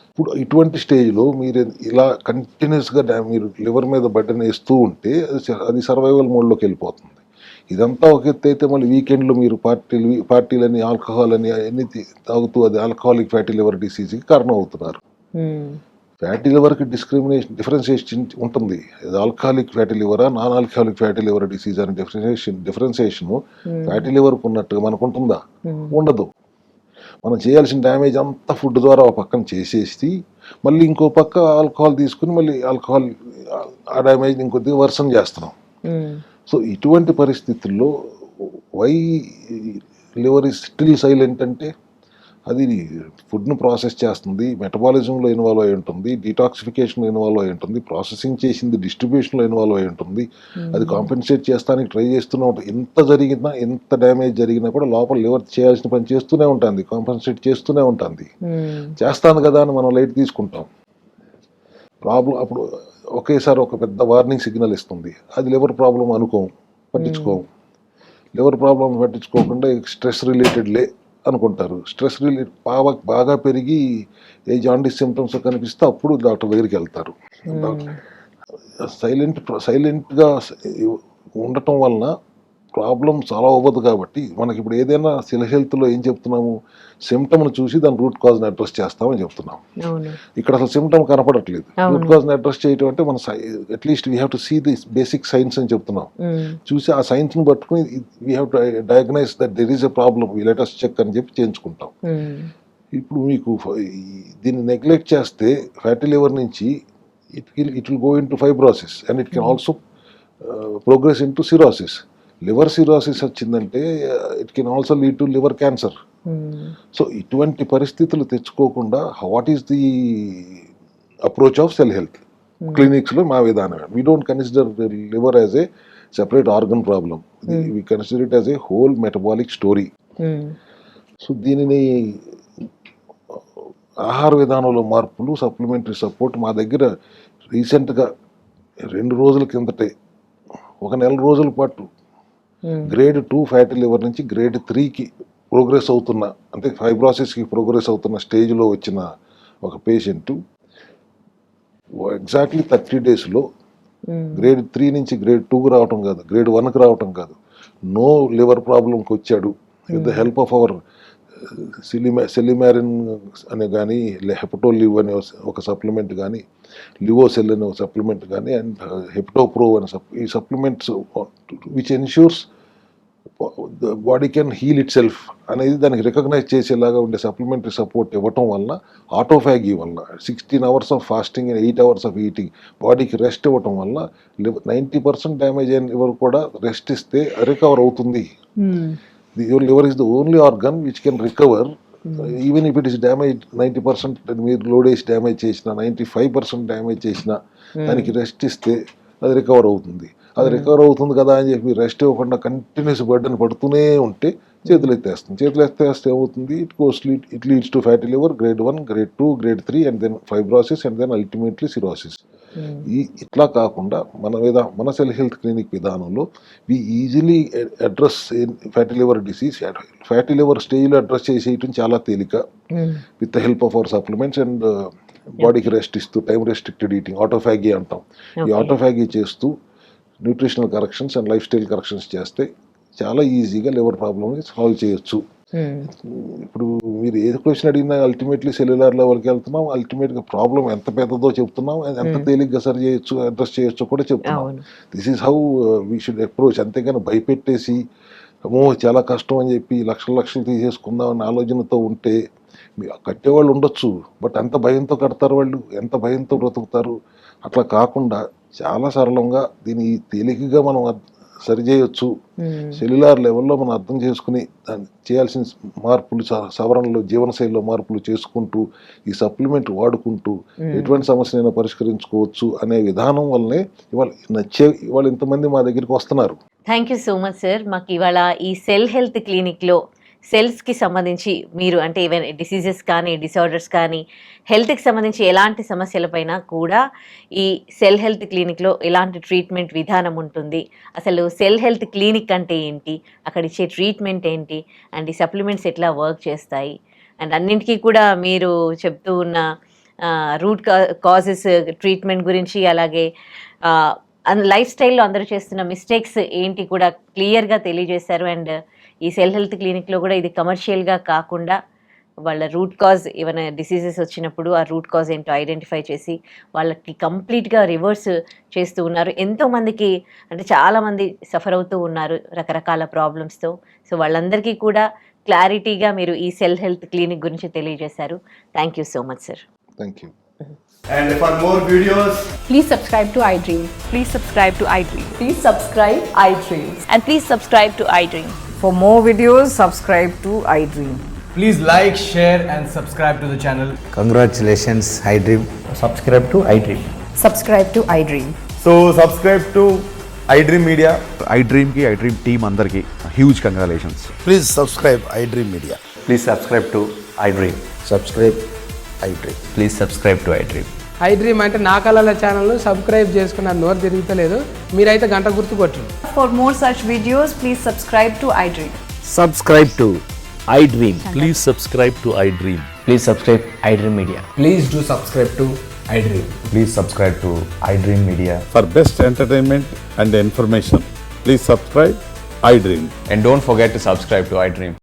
ఇప్పుడు ఇటువంటి స్టేజ్లో మీరు ఇలా కంటిన్యూస్గా మీరు లివర్ మీద బర్డెన్ వేస్తూ ఉంటే అది సర్వైవల్ మోడ్లోకి వెళ్ళిపోతుంది. ఇదంతా ఒక ఎత్తు అయితే మళ్ళీ వీకెండ్లో మీరు పార్టీలని, ఆల్కహాల్ అని అన్ని తాగుతూ అది ఆల్కహాలిక్ ఫ్యాటీ లివర్ డిసీజ్కి కారణం అవుతున్నారు. ఫ్యాటీ లివర్కి డిఫరెన్షియేషన్ ఉంటుంది. ఆల్కహాలిక్ ఫ్యాటీ లివరా, non alcoholic fatty liver disease అనే డిఫరెన్షియేషన్ ఫ్యాటీ లివర్కి ఉన్నట్టుగా మనకు ఉంటుందా? ఉండదు. మనం చేయాల్సిన డ్యామేజ్ అంతా ఫుడ్ ద్వారా ఒక పక్కన చేసేసి మళ్ళీ ఇంకో పక్క ఆల్కహాల్ తీసుకుని మళ్ళీ ఆల్కహాల్ ఆ డ్యామేజ్ ఇంకొద్దిగా వర్సన్ చేస్తున్నాం. సో ఇటువంటి పరిస్థితుల్లో why liver is still silent అంటే అది ఫుడ్ను ప్రాసెస్ చేస్తుంది, మెటబాలిజంలో ఇన్వాల్వ్ అయి ఉంటుంది, డీటాక్సిఫికేషన్లో ఇన్వాల్వ్ అయి ఉంటుంది, ప్రాసెసింగ్ చేసింది డిస్ట్రిబ్యూషన్లో ఇన్వాల్వ్ అయి ఉంటుంది. అది కాంపెన్సేట్ చేస్తానికి ట్రై చేస్తూనే ఉంటుంది. ఎంత జరిగినా, ఎంత డ్యామేజ్ జరిగినా కూడా లోపల లివర్ చేయాల్సిన పని చేస్తూనే ఉంటుంది, కాంపెన్సేట్ చేస్తూనే ఉంటుంది. చేస్తాను కదా అని మనం లైట్ తీసుకుంటాం. ప్రాబ్లం అప్పుడు ఒకేసారి ఒక పెద్ద వార్నింగ్ సిగ్నల్ ఇస్తుంది. అది లివర్ ప్రాబ్లం అనుకోం, పట్టించుకోం. లివర్ ప్రాబ్లం పట్టించుకోకుండా స్ట్రెస్ రిలేటెడ్లే అనుకుంటారు. స్ట్రెస్ బాగా పెరిగి ఏ జాండీస్ సిమ్టమ్స్ కనిపిస్తే అప్పుడు డాక్టర్ దగ్గరికి వెళ్తారు. సైలెంట్గా ఉండటం వలన ప్రాబ్లం సాల్వ్ అవ్వదు. కాబట్టి మనకి ఇప్పుడు ఏదైనా హెల్త్లో ఏం చెప్తున్నాము, సిమ్టమ్ను చూసి దాని రూట్ కాజ్ని అడ్రస్ చేస్తామని చెప్తున్నాం. ఇక్కడ అసలు సిమ్టమ్ కనపడట్లేదు. రూట్ కాజ్ని అడ్రస్ చేయటం అంటే మన at least we have to see the basic science అని చెప్తున్నాం. చూసి ఆ సైన్స్ని పట్టుకుని we have to diagnose that there is a problem, we let us check అని చెప్పి చేయించుకుంటాం. ఇప్పుడు మీకు దీన్ని నెగ్లెక్ట్ చేస్తే ఫ్యాటీ లివర్ నుంచి it will go into fibrosis and it can also progress into cirrhosis. Liver cirrhosis వచ్చిందంటే it can also lead to liver cancer. So ఇటువంటి పరిస్థితులు తెచ్చుకోకుండా what is the approach of cell health క్లినిక్స్లో మా విధానం, we don't consider liver as a separate organ problem, we consider it as a whole metabolic story. So దీనిని ఆహార విధానంలో మార్పులు, సప్లిమెంటరీ సపోర్ట్ మా దగ్గర రీసెంట్గా 2 రోజుల కిందటే 1 నెల రోజుల పాటు గ్రేడ్ 2 ఫ్యాటీ లివర్ నుంచి గ్రేడ్ 3కి ప్రోగ్రెస్ అవుతున్న, అంటే ఫైబ్రోసిస్కి ప్రోగ్రెస్ అవుతున్న స్టేజ్లో వచ్చిన ఒక పేషెంట్ ఎగ్జాక్ట్లీ 30 daysలో గ్రేడ్ 3 నుంచి గ్రేడ్ 2కి రావటం కాదు, గ్రేడ్ 1కి రావటం కాదు, నో లివర్ ప్రాబ్లంకి వచ్చాడు. With the help of our silymarin అనే కానీ, హెపటోలివ్ అనే ఒక సప్లిమెంట్ కానీ, లివోసెల్ అనే ఒక సప్లిమెంట్ కానీ, అండ్ హెపటోప్రో అనే ఈ supplements which ensures the body can heal itself అనేది దానికి రికగ్నైజ్ చేసేలాగా ఉండే సప్లిమెంటరీ సపోర్ట్ ఇవ్వటం వల్ల, ఆటోఫాగీ వల్ల, 16 hours of fasting and 8 hours of eating, బాడీకి రెస్ట్ ఇవ్వటం వల్ల 90% డ్యామేజ్ అయిన లివర్ కూడా రెస్ట్ ఇస్తే రికవర్ అవుతుంది. Your liver is the only organ which can recover even if it is damage 90%. మీరు లోడ్ వేసి డ్యామేజ్ చేసిన, 95% డ్యామేజ్ చేసిన, దానికి రెస్ట్ ఇస్తే అది రికవర్ అవుతుంది. అది రికవర్ అవుతుంది కదా అని చెప్పి రెస్ట్ ఇవ్వకుండా కంటిన్యూస్ బర్డెన్ పడుతూనే ఉంటే చేతులు ఎత్తేస్తే ఏమవుతుంది, it leads to fatty liver grade 1, grade 2, grade 3 and then fibrosis and then ultimately cirrhosis. ఇట్లా కాకుండా మన సెల్ హెల్త్ క్లినిక్ విధానంలో we easily address fatty liver disease. Fatty liver స్టేజ్లో అడ్రస్ చేసేయటం చాలా తేలిక with the help of our supplements and బాడీకి రెస్ట్ ఇస్తూ టైం రెస్ట్రిక్టెడ్ ఈటింగ్, ఆటోఫాగీ అంటాం. ఈ ఆటోఫాగీ చేస్తూ nutritional corrections and lifestyle corrections చేస్తే చాలా ఈజీగా లివర్ ప్రాబ్లమ్ని సాల్వ్ చేయొచ్చు. ఇప్పుడు మీరు ఏ క్వశ్చన్ అడిగినా అల్టిమేట్లీ సెల్యులార్ లెవెల్కి వెళ్తున్నాం, అల్టిమేట్గా ప్రాబ్లం ఎంత పెద్దదో చెప్తున్నాం, ఎంత తేలిగ్గా సరి చేయొచ్చు, అడ్రస్ చేయొచ్చు కూడా చెప్తున్నాం. This is how we should approach. అంతేగాని భయపెట్టేసి చాలా కష్టం అని చెప్పి లక్షలు తీసేసుకుందాం అనే ఆలోచనతో ఉంటే కట్టేవాళ్ళు ఉండొచ్చు, బట్ ఎంత భయంతో కడతారు వాళ్ళు, ఎంత భయంతో బ్రతుకుతారు. అట్లా కాకుండా చాలా సరళంగా దీన్ని తేలికగా మనం సరిచేయొచ్చు. సెల్యులార్ లెవెల్లో మనం అర్థం చేసుకుని దాన్ని చేయాల్సిన మార్పులు, సవరణలు, జీవనశైలిలో మార్పులు చేసుకుంటూ ఈ సప్లిమెంట్ వాడుకుంటూ ఎటువంటి సమస్యనైనా పరిష్కరించుకోవచ్చు అనే విధానం వల్లనే ఇవాళ ఇంతమంది మా దగ్గరికి వస్తున్నారు. Thank you so much sir. మాకు ఇవాళ ఈ సెల్ హెల్త్ క్లినిక్లో సెల్స్కి సంబంధించి మీరు అంటే ఈవెన్ డిసీజెస్ కానీ డిసార్డర్స్ కానీ హెల్త్కి సంబంధించి ఎలాంటి సమస్యలపైన కూడా ఈ సెల్ హెల్త్ క్లినిక్లో ఎలాంటి ట్రీట్మెంట్ విధానం ఉంటుంది, అసలు సెల్ హెల్త్ క్లినిక్ అంటే ఏంటి, అక్కడ ఇచ్చే ట్రీట్మెంట్ ఏంటి, అండ్ ఈ సప్లిమెంట్స్ ఎట్లా వర్క్ చేస్తాయి, అండ్ అన్నింటికీ కూడా మీరు చెప్తూ ఉన్న రూట్ కాజెస్ ట్రీట్మెంట్ గురించి, అలాగే లైఫ్ స్టైల్లో అందరూ చేస్తున్న మిస్టేక్స్ ఏంటి కూడా క్లియర్గా తెలియజేశారు. అండ్ ఈ సెల్ హెల్త్ క్లినిక్లో కూడా ఇది కమర్షియల్గా కాకుండా వాళ్ళ రూట్ కాజ్ ఏమైనా డిసీజెస్ వచ్చినప్పుడు ఆ రూట్ కాజ్ ఏంటో ఐడెంటిఫై చేసి వాళ్ళకి కంప్లీట్గా రివర్స్ చేస్తూ ఉన్నారు. ఎంతోమందికి అంటే చాలామంది సఫర్ అవుతూ ఉన్నారు రకరకాల ప్రాబ్లమ్స్తో. సో వాళ్ళందరికీ కూడా క్లారిటీగా మీరు ఈ సెల్ హెల్త్ క్లినిక్ గురించి తెలియజేశారు. Thank you so much sir. Thank you. And for more videos, Please subscribe to iDream. Please subscribe to iDream. Please subscribe iDream. And please subscribe to iDream. For more videos, subscribe to iDream. please like, share and subscribe to the channel. Congratulations, iDream. Subscribe to iDream. Subscribe to iDream. So subscribe to iDream Media. iDream ki iDream team andarki huge congratulations. Please subscribe iDream Media. Please subscribe to iDream. Subscribe iDream. Please subscribe to iDream. iDream అంటే నా కళల ఛానల్ సబ్స్క్రైబ్ చేసుకున్న నోరు తిరుగుతలేదు, మీరైతే గంట గుర్తు కొట్టండి. For more such videos, please subscribe to iDream. Subscribe to iDream. Please subscribe to iDream. Please subscribe iDream Media. Please do subscribe to iDream. Please subscribe to iDream Media. For best entertainment and information, please subscribe iDream. And don't forget to subscribe to iDream.